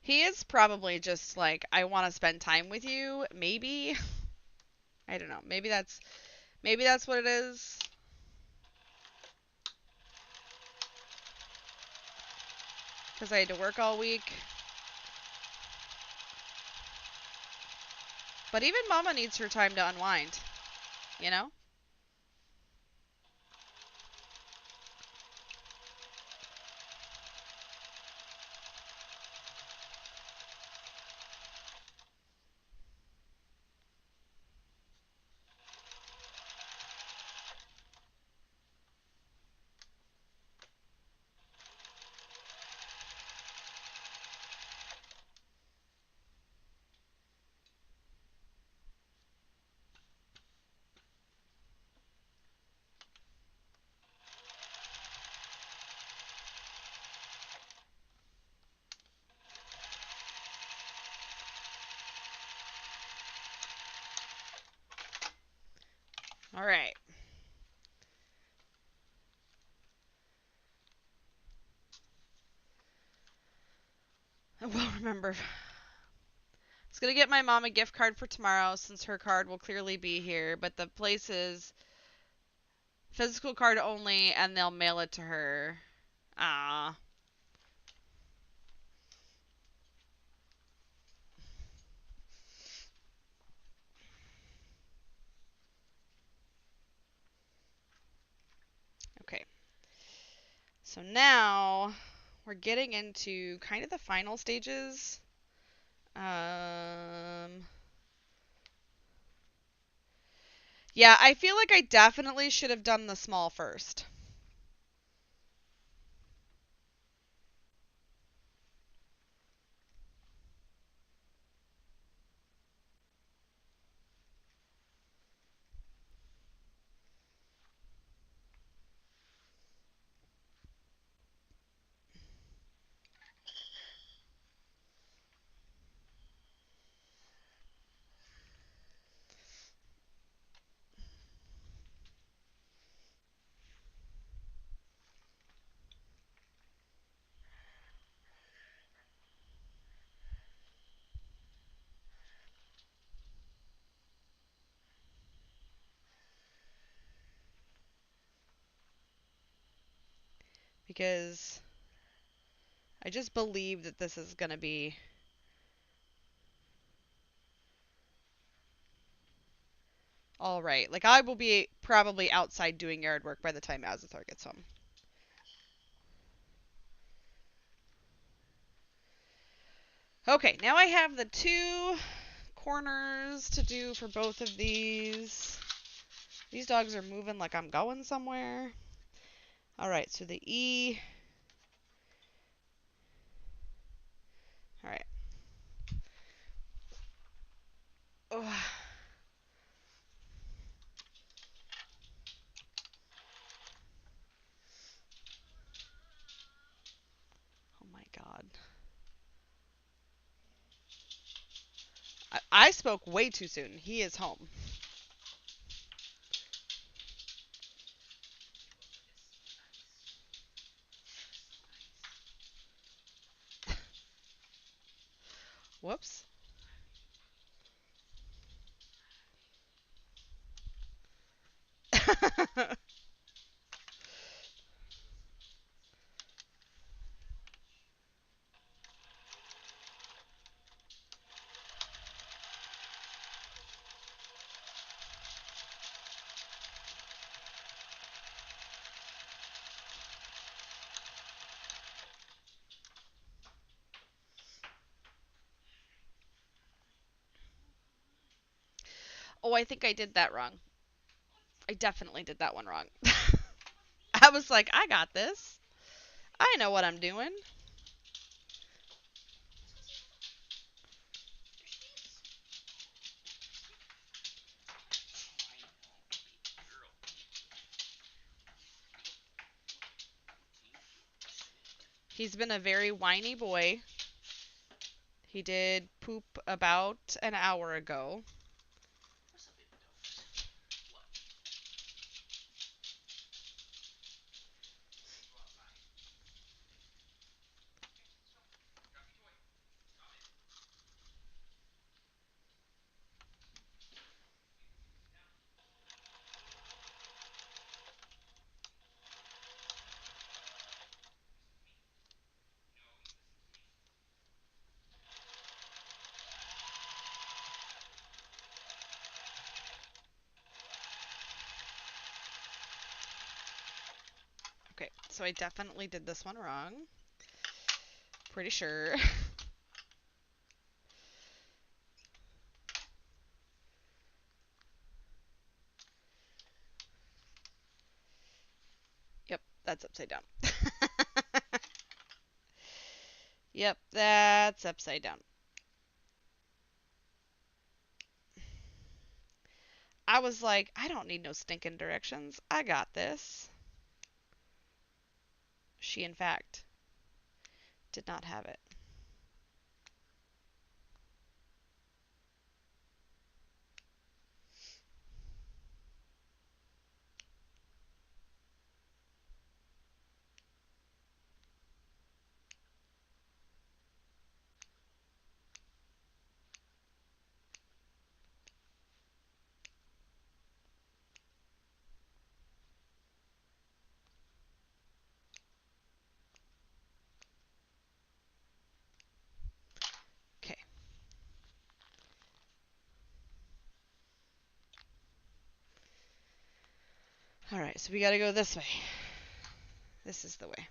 He is probably just like, I want to spend time with you. Maybe. I don't know. Maybe that's what it is. Because I had to work all week. But even Mama needs her time to unwind. You know? All right. I will remember. I was gonna get my mom a gift card for tomorrow since her card will clearly be here, but the place is physical card only, and they'll mail it to her. Ah. Okay. So now we're getting into kind of the final stages. Um, yeah, I feel like I definitely should have done the small first. Because I just believe that this is going to be all right. Like, I will be probably outside doing yard work by the time Azathar gets home. Okay, now I have the two corners to do for both of these. These dogs are moving like I'm going somewhere. All right, so the E. All right. Oh, oh my God. I spoke way too soon. He is home. Whoops. Oh, I think I did that wrong. I definitely did that one wrong. I was like, I got this. I know what I'm doing. He's been a very whiny boy. He did poop about an hour ago. Okay, so I definitely did this one wrong. Pretty sure. Yep, that's upside down. Yep, that's upside down. I was like, I don't need no stinking directions. I got this. She, in fact, did not have it. Alright, so we gotta go this way. This is the way.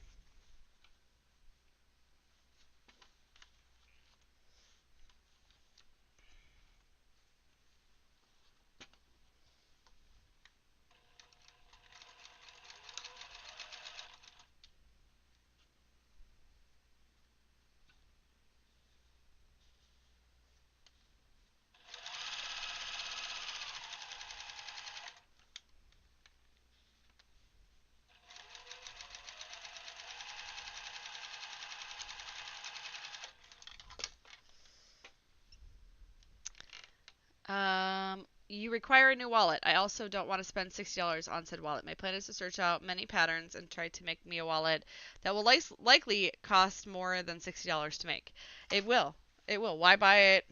You require a new wallet. I also don't want to spend $60 on said wallet. My plan is to search out many patterns and try to make me a wallet that will likely cost more than $60 to make. It will. It will. Why buy it?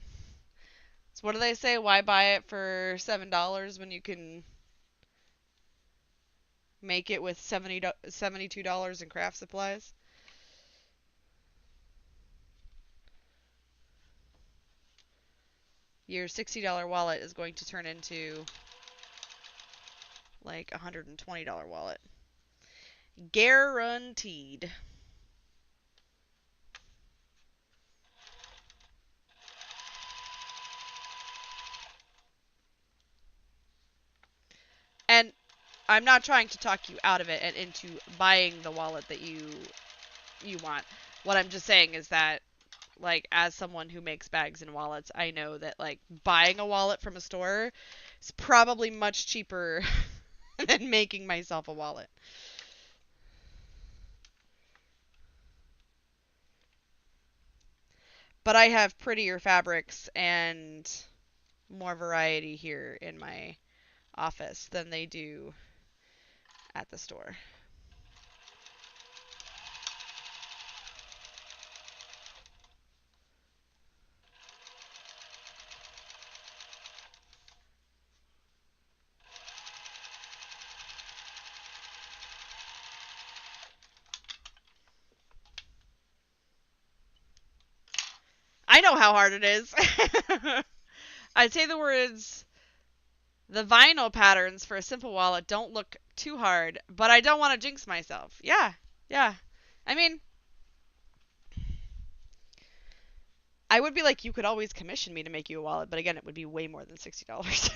So what do they say? Why buy it for $7 when you can make it with $72 in craft supplies? Your $60 wallet is going to turn into like a $120 wallet. Guaranteed. And I'm not trying to talk you out of it and into buying the wallet that you want. What I'm just saying is that, like, as someone who makes bags and wallets, I know that, like, buying a wallet from a store is probably much cheaper than making myself a wallet. But I have prettier fabrics and more variety here in my office than they do at the store. I know how hard it is. I'd say the words, the vinyl patterns for a simple wallet don't look too hard, but I don't want to jinx myself. Yeah, yeah. I mean, I would be like, you could always commission me to make you a wallet, but again, it would be way more than $60.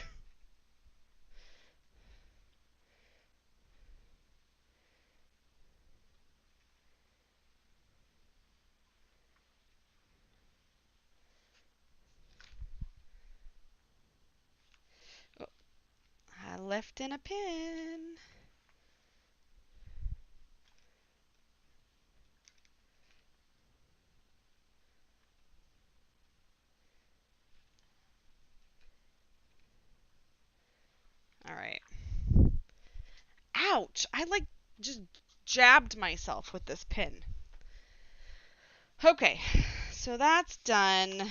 Oh, I left in a pin. All right. Ouch! I like just jabbed myself with this pin. Okay, so that's done.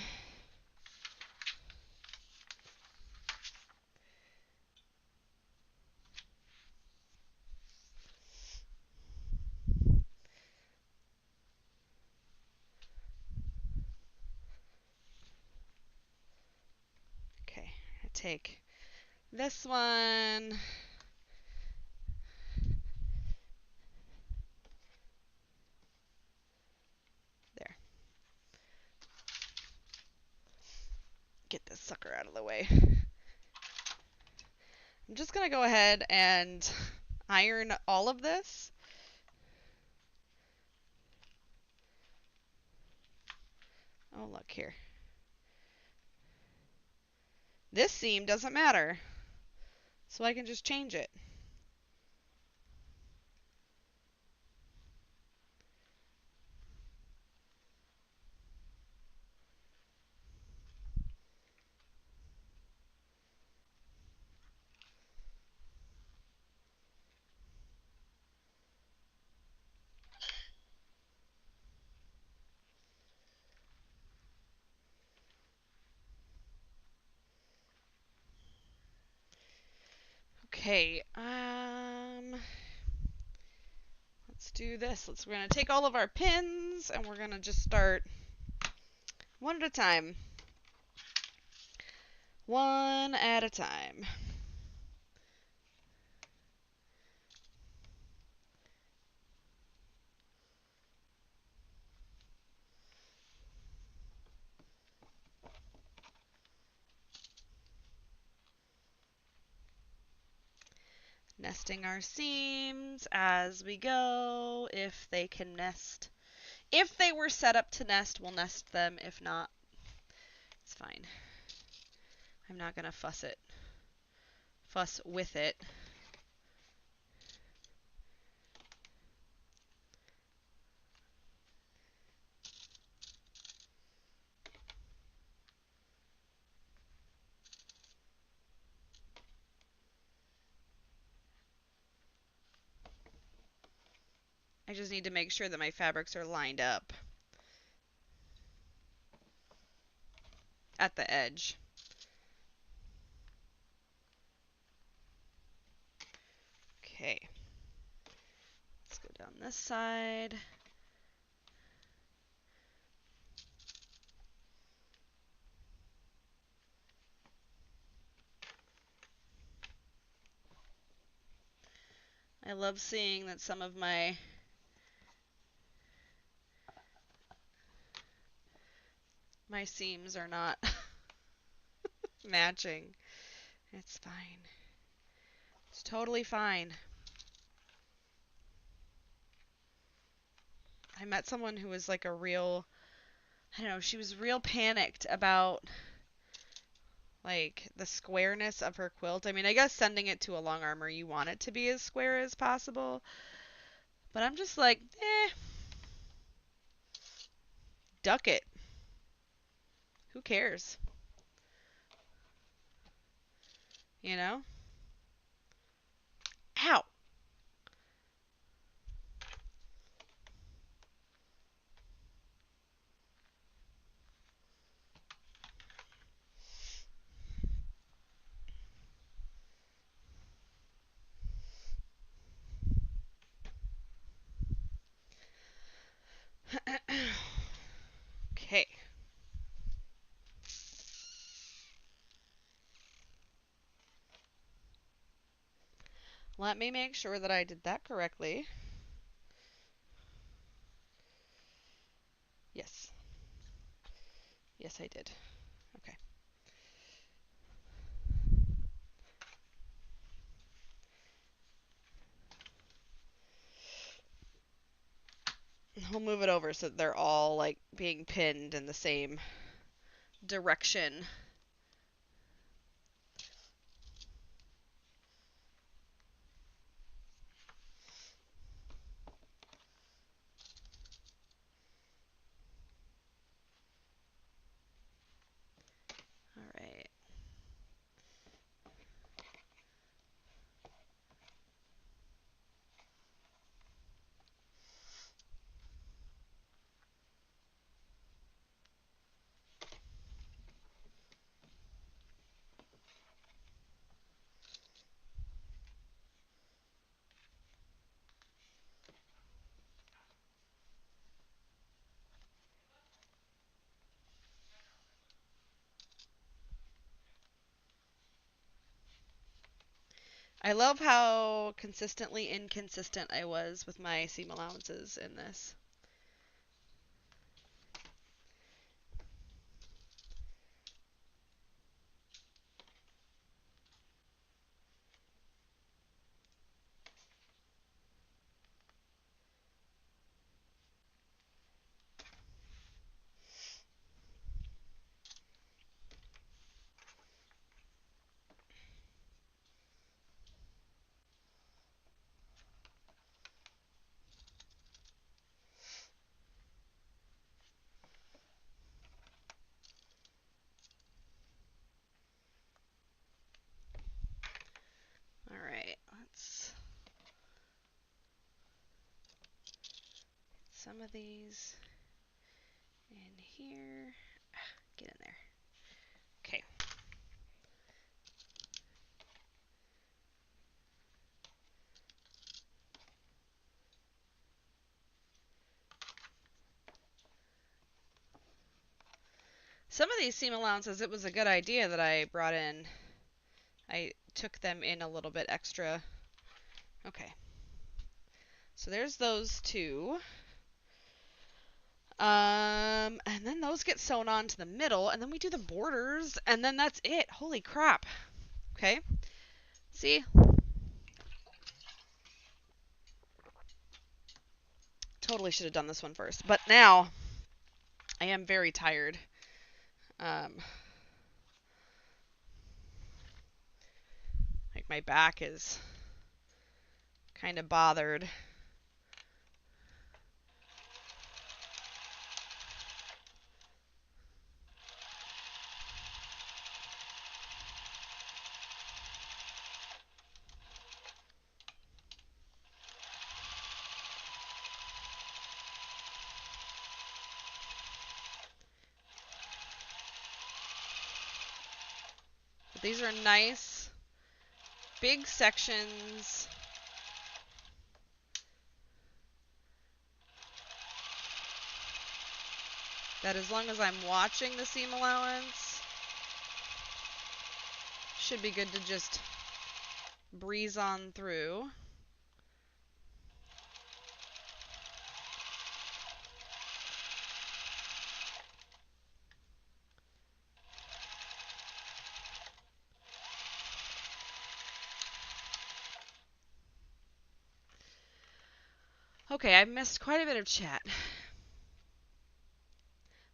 Okay, I'm gonna take this one. There. Get this sucker out of the way. I'm just gonna go ahead and iron all of this. Oh, look here. This seam doesn't matter, so I can just change it. Okay, let's do this. We're gonna take all of our pins and we're gonna just start one at a time. One at a time. Nesting our seams as we go. If they can nest. If they were set up to nest, we'll nest them. If not, it's fine. I'm not going to fuss with it. I just need to make sure that my fabrics are lined up at the edge. Okay. Let's go down this side. I love seeing that some of my seams are not matching. It's fine. It's totally fine. I met someone who was like a real, I don't know, she was real panicked about like the squareness of her quilt. I mean, I guess sending it to a long armor, you want it to be as square as possible. But I'm just like, duck it. Who cares? You know? Ow! Okay. Let me make sure that I did that correctly. Yes. Yes, I did. Okay. We'll move it over so that they're all like being pinned in the same direction. All right. I love how consistently inconsistent I was with my seam allowances in this. All right, let's get some of these in here. Get in there. Okay. Some of these seam allowances, it was a good idea that I brought in. I took them in a little bit extra. Okay. So there's those two. And then those get sewn on to the middle, and then we do the borders, and then that's it. Holy crap. Okay. See? totally should have done this one first. But now I am very tired. Like my back is kind of bothered. But these are nice big sections. That as long as I'm watching the seam allowance, should be good to just breeze on through. Okay, I've missed quite a bit of chat. I'm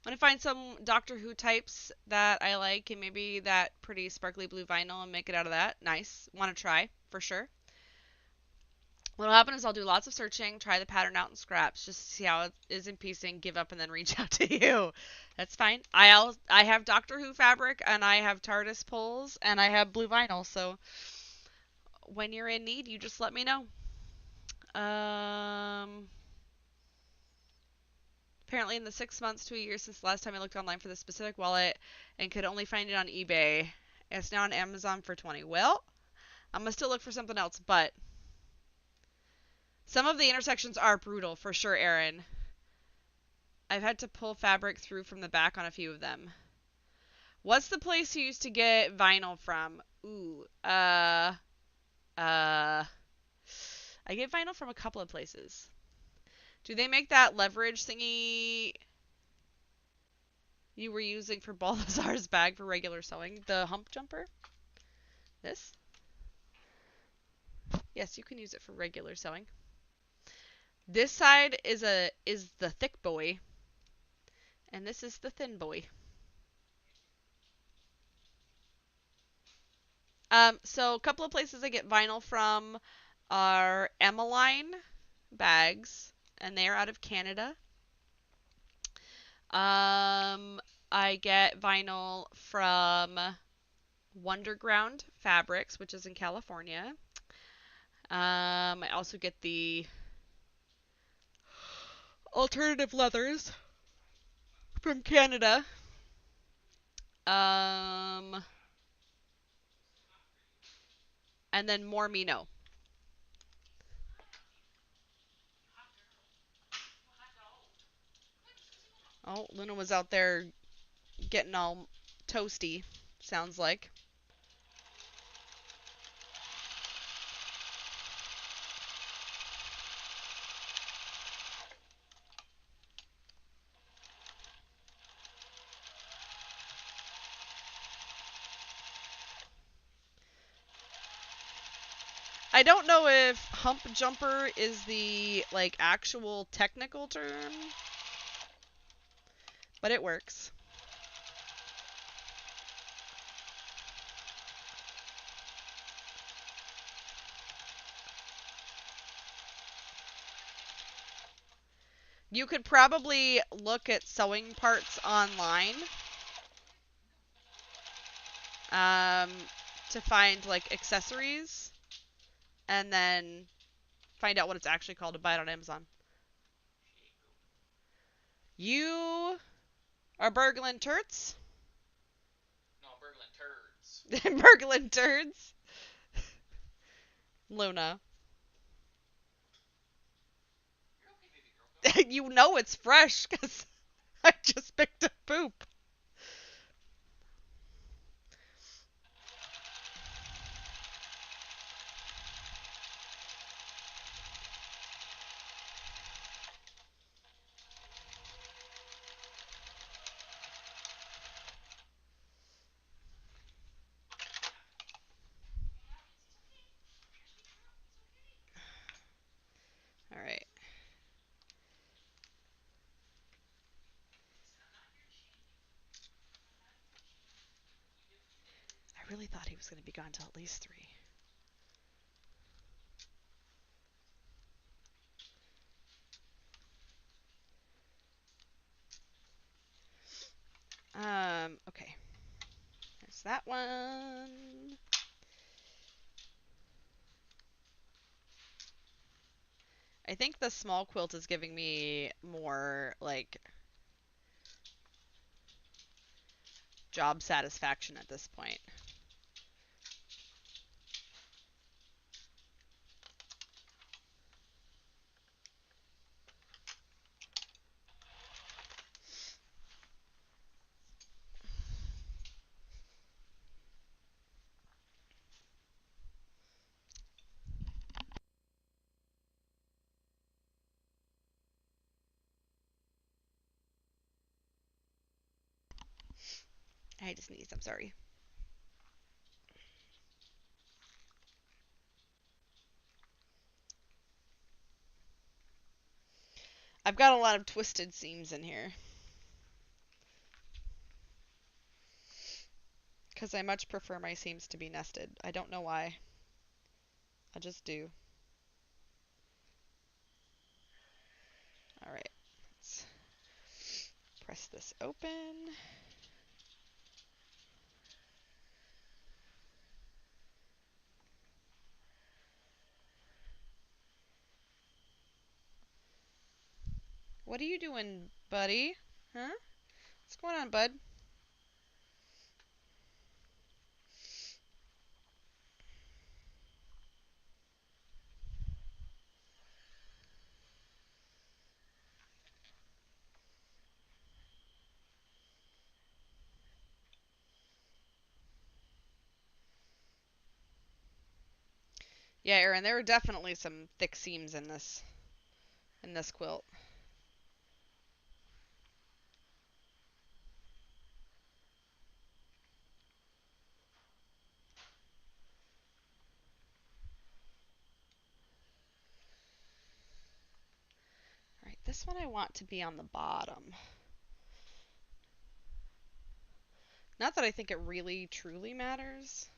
gonna find some Doctor Who types that I like and maybe that pretty sparkly blue vinyl and make it out of that. Nice. Want to try, for sure. What'll happen is I'll do lots of searching, try the pattern out in scraps, just to see how it is in piecing, give up, and then reach out to you. That's fine. I have Doctor Who fabric, and I have TARDIS pulls, and I have blue vinyl, so when you're in need, you just let me know. Apparently in the 6 months to a year since the last time I looked online for this specific wallet and could only find it on eBay, it's now on Amazon for $20. Well, I'm going to still look for something else, but some of the intersections are brutal, for sure, Aaron. I've had to pull fabric through from the back on a few of them. What's the place you used to get vinyl from? Ooh, I get vinyl from a couple of places. Do they make that leverage thingy you were using for Balthazar's bag for regular sewing? The hump jumper? This? Yes, you can use it for regular sewing. This side is the thick boy, and this is the thin boy. So a couple of places I get vinyl from are Emmeline bags, and they are out of Canada. I get vinyl from Wonderground Fabrics, which is in California. I also get the alternative leathers from Canada. And then more Mino. Oh, Luna was out there getting all toasty, sounds like. I don't know if hump jumper is the like actual technical term, but it works. You could probably look at sewing parts online to find like accessories and then find out what it's actually called to buy it on Amazon. You are burgling turds? No, burgling turds. Burgling turds? Luna. You're okay, baby girl. You know it's fresh because I just picked up poop. All right. really thought he was going to be gone till at least 3. Okay. There's that one. I think the small quilt is giving me more, like, job satisfaction at this point. I just sneezed. I'm sorry. I've got a lot of twisted seams in here. Because I much prefer my seams to be nested. I don't know why. I just do. Alright. Let's press this open. What are you doing, buddy? Huh? What's going on, bud? Yeah, Aaron, there are definitely some thick seams in this quilt. Alright, this one I want to be on the bottom. Not that I think it really truly matters.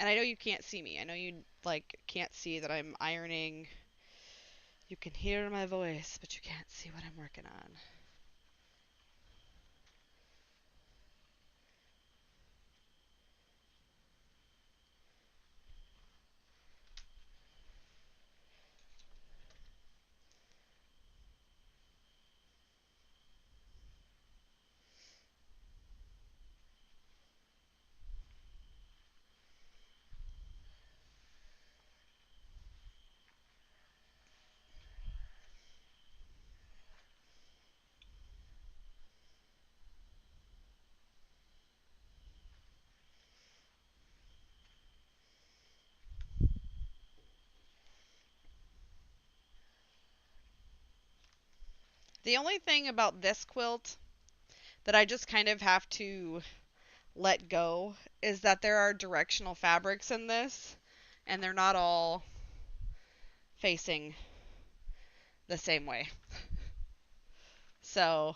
And I know you can't see me. I know you like can't see that I'm ironing. You can hear my voice, but you can't see what I'm working on. The only thing about this quilt that I just kind of have to let go is that there are directional fabrics in this, and they're not all facing the same way. So,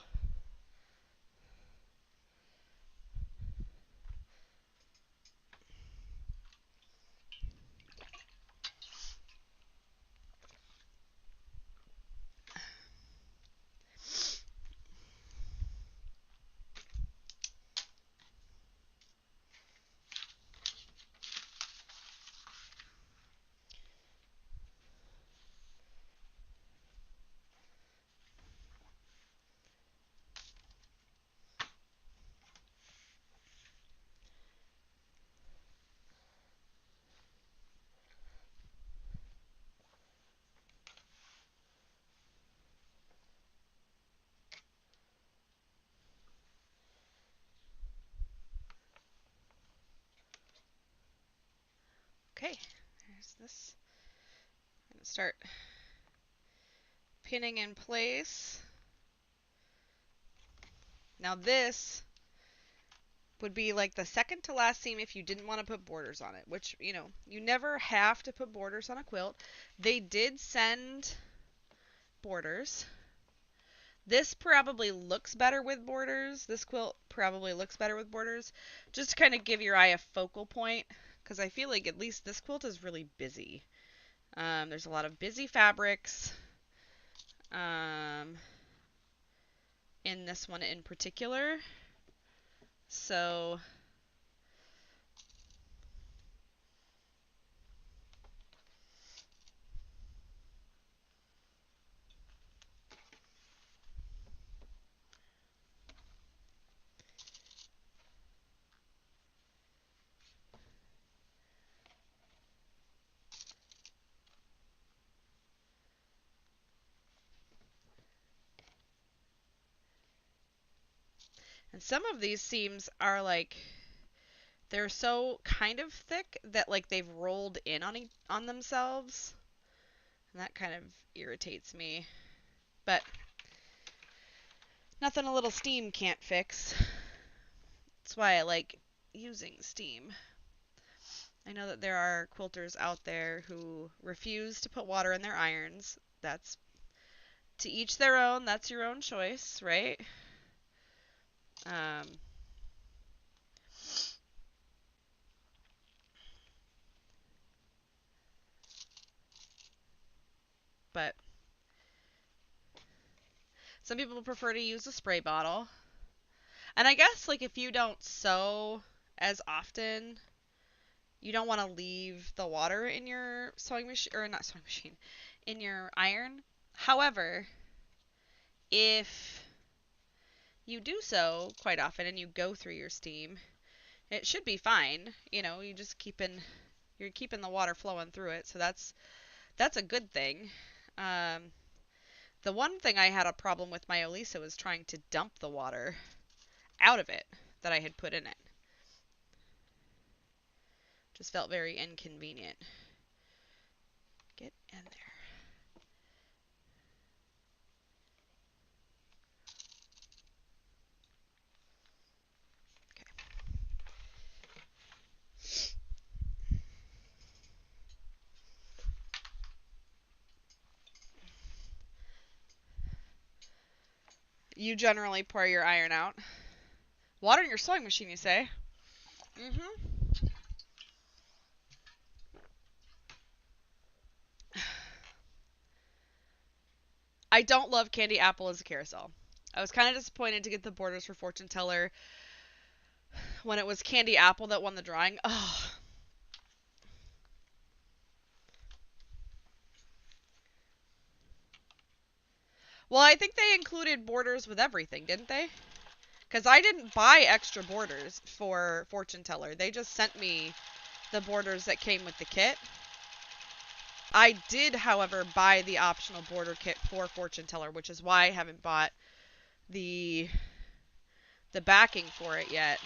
okay, there's this. I'm going to start pinning in place. Now this would be like the second to last seam if you didn't want to put borders on it, which, you never have to put borders on a quilt. They did send borders. This probably looks better with borders. This quilt probably looks better with borders. Just to kind of give your eye a focal point, because I feel like at least this quilt is really busy. There's a lot of busy fabrics um, in this one in particular. So and some of these seams are like they're so kind of thick that like they've rolled in on themselves, and that kind of irritates me. But nothing a little steam can't fix. That's why I like using steam. I know that there are quilters out there who refuse to put water in their irons. That's to each their own. That's your own choice, right? Um, but some people prefer to use a spray bottle. And I guess like if you don't sew as often, you don't want to leave the water in your sewing machine or not sewing machine, in your iron. However, if you do sew quite often and you go through your steam, it should be fine. You're keeping the water flowing through it, so that's a good thing. Um, the one thing I had a problem with my Olisa was trying to dump the water out of it that I had put in it. Just felt very inconvenient. Get in there. Okay. You generally pour your iron out. Water in your sewing machine, you say? Mm-hmm. I don't love candy apple as a carousel. I was kind of disappointed to get the borders for Fortune Teller when it was candy apple that won the drawing. Oh. Well, I think they included borders with everything, didn't they? Because I didn't buy extra borders for Fortune Teller. They just sent me the borders that came with the kit. I did, however, buy the optional border kit for Fortune Teller, which is why I haven't bought the backing for it yet.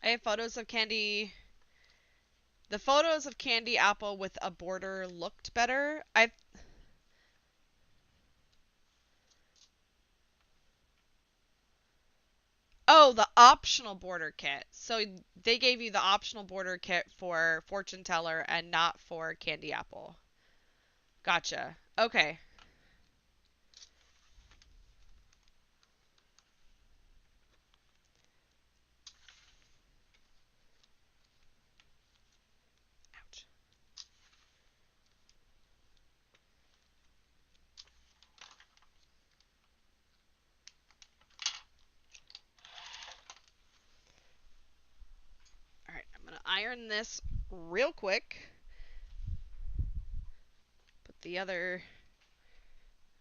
I have photos of candy. The photos of candy apple with a border looked better. Oh, the optional border kit. So they gave you the optional border kit for Fortune Teller and not for candy apple. Gotcha. Okay. turn this real quick. Put the other...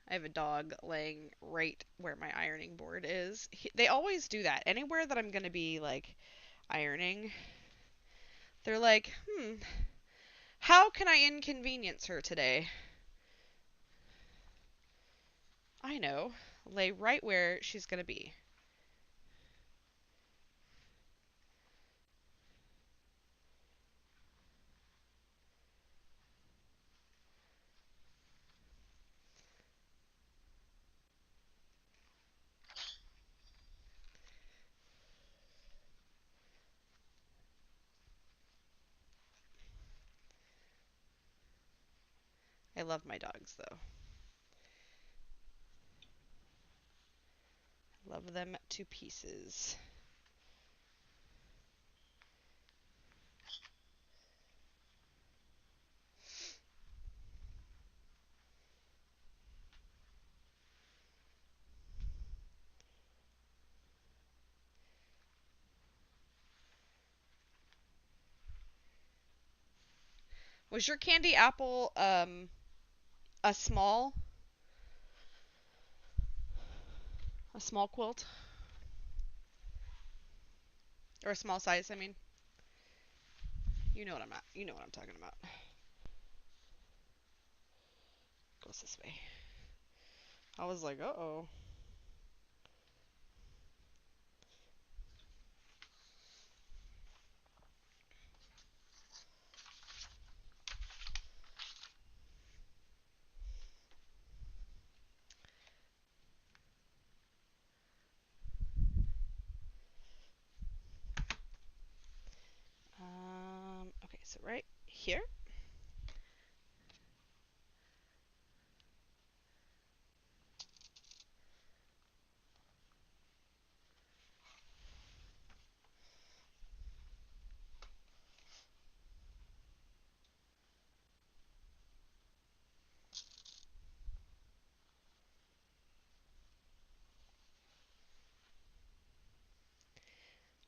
I have a dog laying right where my ironing board is. They always do that. Anywhere that I'm going to be, like, ironing, they're like, how can I inconvenience her today? I know. Lay right where she's going to be. I love my dogs, though. Love them to pieces. Was your candy apple a small quilt? Or a small size, I mean. You know what I'm talking about. Goes this way. I was like, uh-oh. Okay, so right here.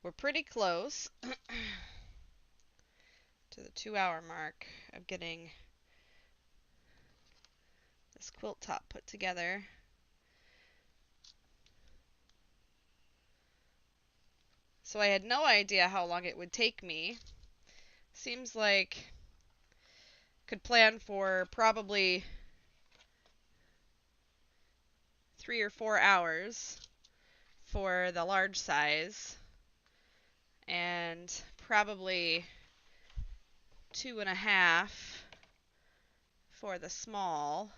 We're pretty close to the 2-hour mark of getting this quilt top put together. So I had no idea how long it would take me. Seems like could plan for probably 3 or 4 hours for the large size and probably 2.5 for the small.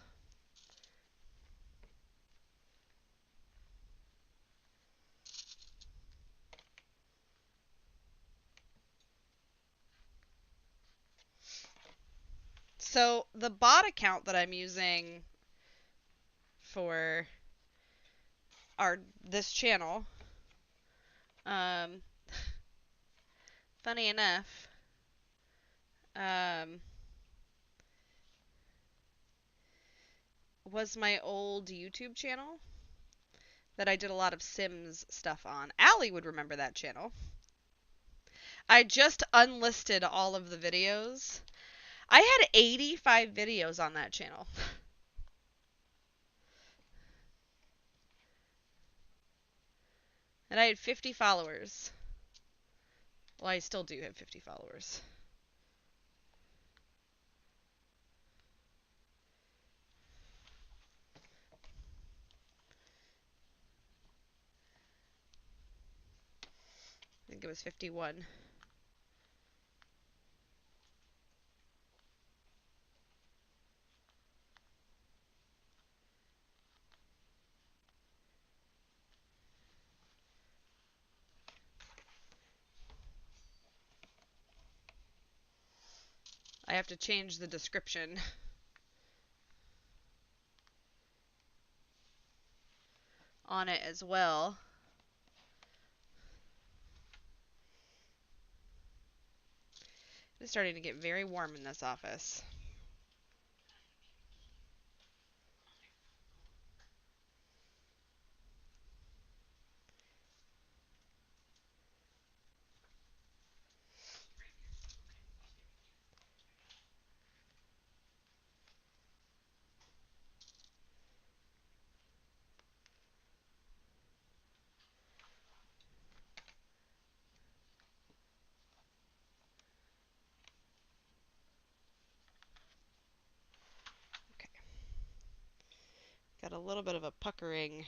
So the bot account that I'm using for this channel, um, funny enough, was my old YouTube channel that I did a lot of Sims stuff on. Allie would remember that channel. I just unlisted all of the videos. I had 85 videos on that channel. And I had 50 followers. Well, I still do have 50 followers. I think it was 51. I have to change the description on it as well. It's starting to get very warm in this office. got a little bit of a puckering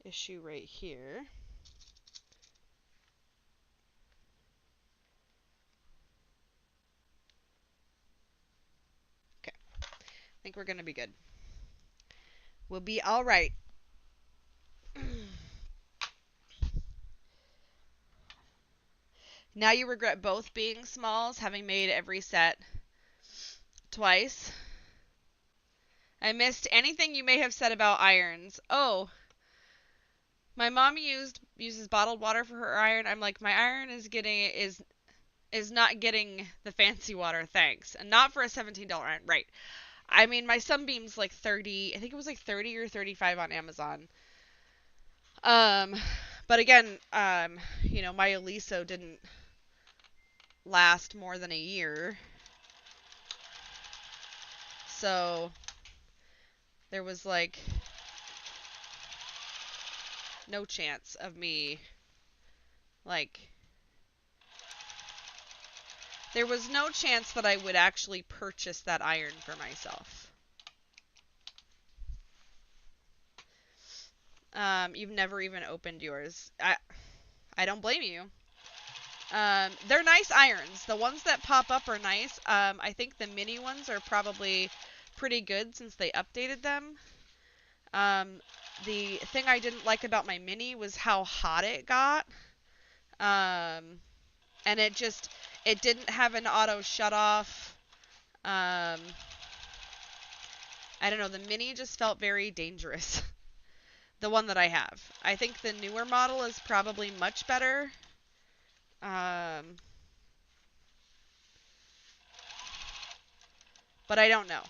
issue right here. Okay, I think we're gonna be good. We'll be all right. Now you regret both being smalls, having made every set twice. I missed anything you may have said about irons. Oh, my mom uses bottled water for her iron. I'm like, my iron is not getting the fancy water, thanks. And not for a $17 iron. Right. I mean, my Sunbeam's like 30, I think it was like 30 or 35 on Amazon. Um but again, my Oliso didn't last more than a year. So there was like no chance of me like there was no chance that I would actually purchase that iron for myself. You've never even opened yours. I don't blame you. They're nice irons. The ones that pop up are nice. I think the mini ones are probably pretty good since they updated them. The thing I didn't like about my mini was how hot it got. And it didn't have an auto shut off. I don't know, the mini just felt very dangerous. The one that I have. I think the newer model is probably much better. But I don't know.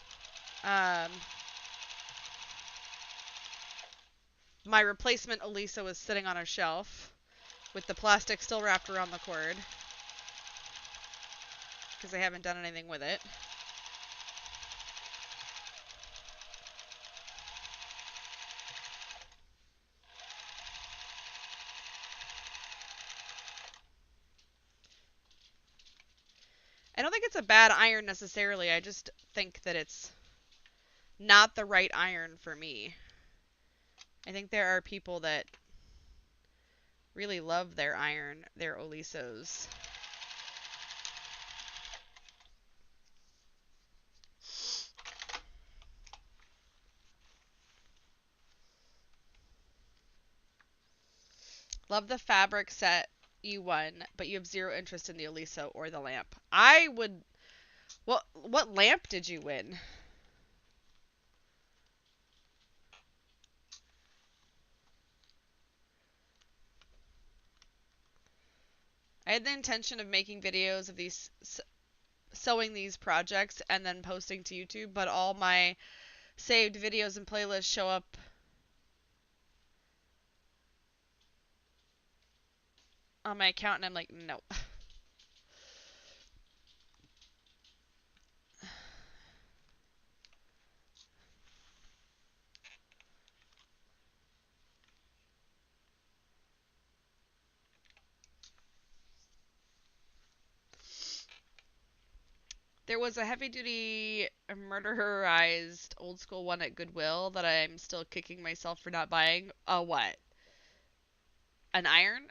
My replacement Elisa was sitting on a shelf with the plastic still wrapped around the cord because I haven't done anything with it. I don't think it's a bad iron necessarily. I just think that it's not the right iron for me. I think there are people that really love their iron, their Olisos. Love the fabric set you won, but you have zero interest in the Oliso or the lamp. I would. What lamp did you win? I had the intention of making videos of these sewing these projects and then posting to YouTube, but all my saved videos and playlists show up on my account and I'm like, no. There was a heavy duty murderized old school one at Goodwill that I'm still kicking myself for not buying. A what? An iron?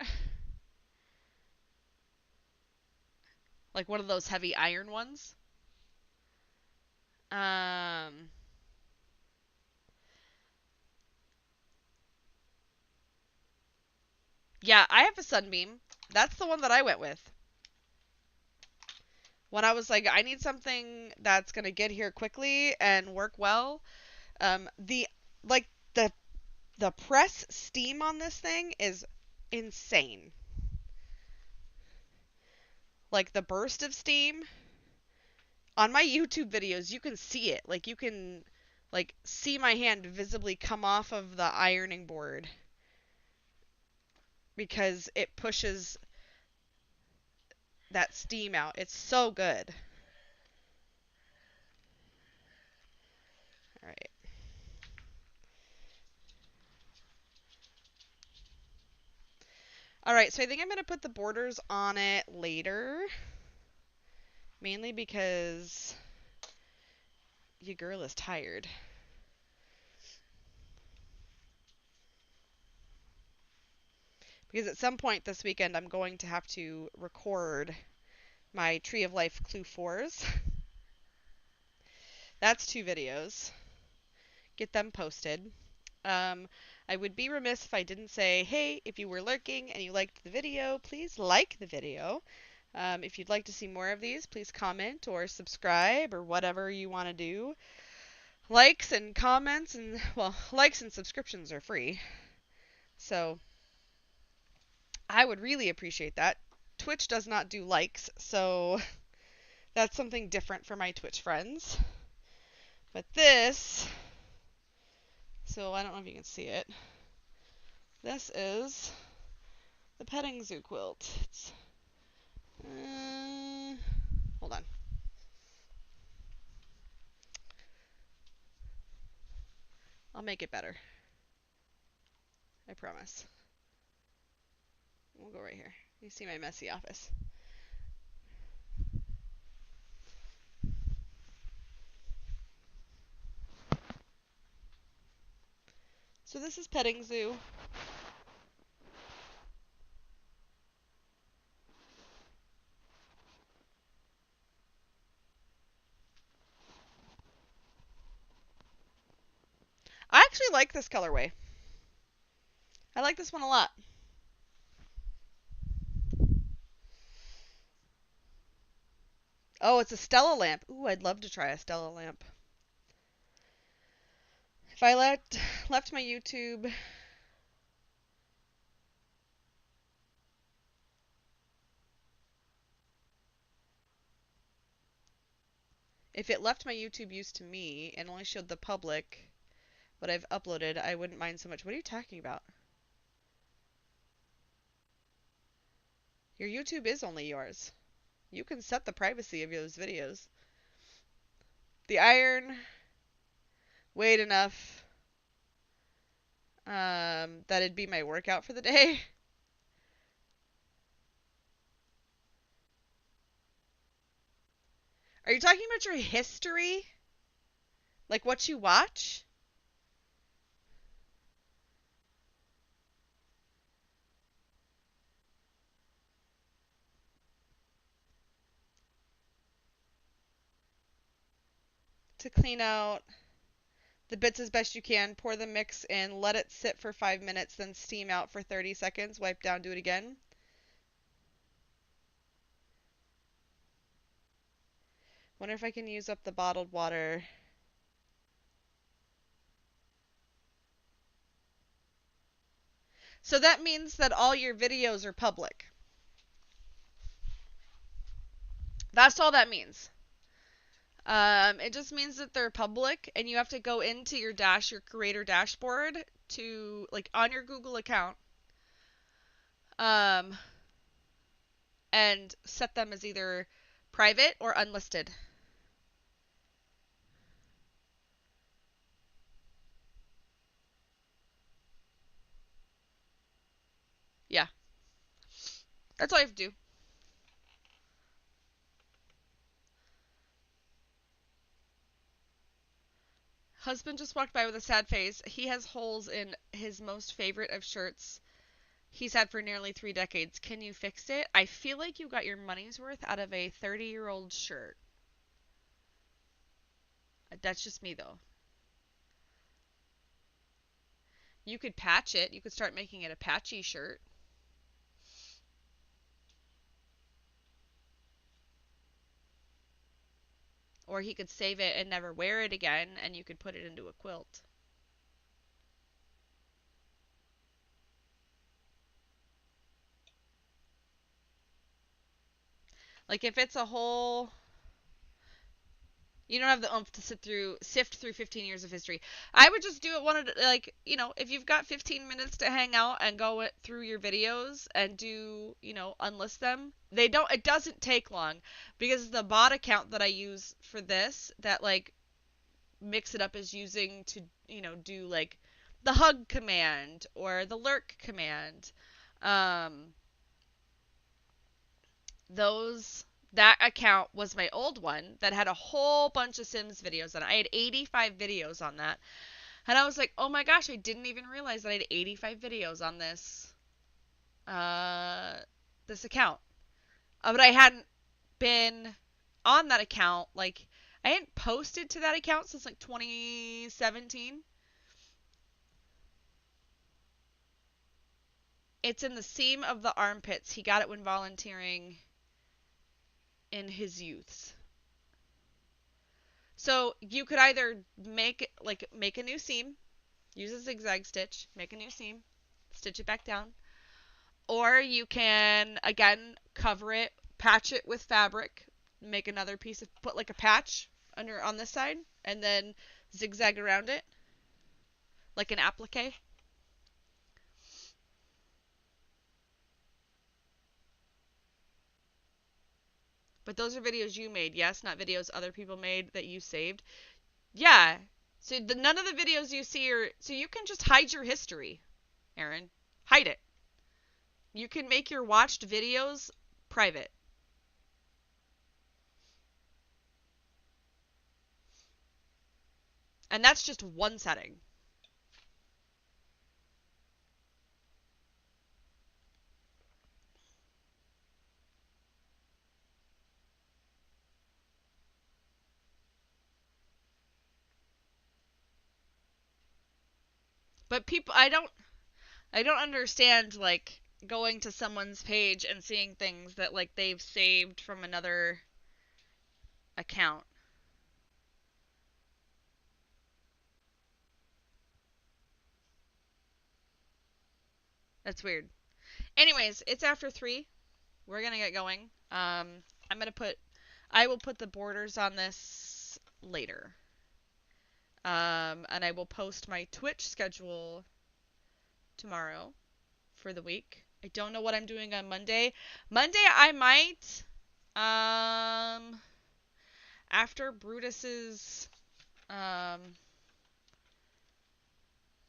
Like one of those heavy iron ones? Um yeah, I have a Sunbeam. That's the one that I went with. When I was like, I need something that's gonna get here quickly and work well. The like the press steam on this thing is insane. Like the burst of steam on my YouTube videos, you can see it. Like you can like see my hand visibly come off of the ironing board because it pushes that steam out. It's so good. All right. All right, so I think I'm going to put the borders on it later. Mainly because your girl is tired. because at some point this weekend I'm going to have to record my Tree of Life Clue 4s. That's 2 videos. Get them posted. Um, I would be remiss if I didn't say, hey, if you were lurking and you liked the video, please like the video. If you'd like to see more of these, please comment or subscribe or whatever you want to do. Likes and comments and, well, likes and subscriptions are free. So I would really appreciate that. Twitch does not do likes, so that's something different for my Twitch friends. But this, so I don't know if you can see it. This is the petting zoo quilt. It's, hold on. I'll make it better. I promise. We'll go right here. You see my messy office. So this is petting zoo. I actually like this colorway. I like this one a lot. Oh, it's a Stella lamp. Ooh, I'd love to try a Stella lamp. If I left my YouTube, if it left my YouTube use to me and only showed the public what I've uploaded, I wouldn't mind so much. What are you talking about? Your YouTube is only yours. You can set the privacy of those videos. The iron weighed enough that it'd be my workout for the day. Are you talking about your history? Like what you watch? To clean out the bits as best you can, pour the mix in, let it sit for 5 minutes, then steam out for 30 seconds, wipe down, do it again. Wonder if I can use up the bottled water. So that means that all your videos are public. That's all that means. It just means that they're public and you have to go into your creator dashboard to, like, on your Google account, um, and set them as either private or unlisted. Yeah. That's all you have to do. Husband just walked by with a sad face. He has holes in his most favorite of shirts he's had for nearly 3 decades. Can you fix it? I feel like you got your money's worth out of a 30-year-old shirt. That's just me, though. You could patch it. You could start making it a patchy shirt. Or he could save it and never wear it again, and you could put it into a quilt. Like, if it's a whole... You don't have the oomph to sift through 15 years of history. I would just do it like, if you've got 15 minutes to hang out and go through your videos and do, unlist them. It doesn't take long because the bot account that I use for this, that, like, Mix It Up is using to, do, like, the hug command or the lurk command. That account was my old one that had a whole bunch of Sims videos on it. I had 85 videos on that. And I was like, oh my gosh, I didn't even realize that I had 85 videos on this uh, this account. But I hadn't been on that account. Like, I hadn't posted to that account since like 2017. It's in the seam of the armpits. He got it when volunteering in his youths. So you could either make a new seam, use a zigzag stitch, make a new seam, stitch it back down, or you can again cover it, patch it with fabric, make another piece of put like a patch under on this side, and then zigzag around it like an applique. But those are videos you made, yes, not videos other people made that you saved. Yeah. So none of the videos you see are so you can just hide your history, Aaron. Hide it. You can make your watched videos private. And that's just one setting. But people I don't understand like going to someone's page and seeing things that like they've saved from another account. That's weird. Anyways, it's after 3. We're going to get going. I'm going to put I will put the borders on this later. And I will post my Twitch schedule tomorrow for the week. I don't know what I'm doing on Monday. Monday I might after Brutus's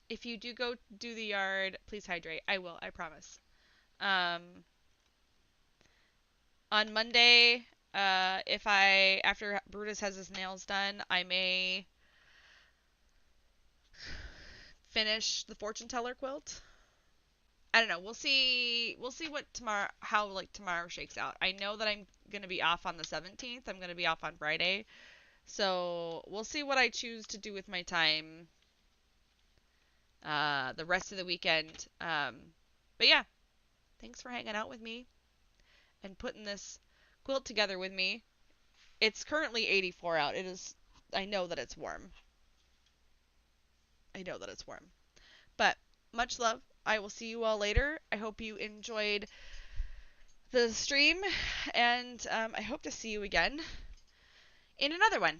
if you do go do the yard, please hydrate. I will, I promise. Um on Monday, if I after Brutus has his nails done, I may finish the fortune teller quilt. I don't know. We'll see. We'll see what tomorrow, how like tomorrow shakes out. I know that I'm gonna be off on the 17th. I'm gonna be off on Friday, so we'll see what I choose to do with my time. The rest of the weekend. But yeah, thanks for hanging out with me and putting this quilt together with me. It's currently 84 out. It is. I know that it's warm. I know that it's warm. But much love. I will see you all later. I hope you enjoyed the stream, and I hope to see you again in another one.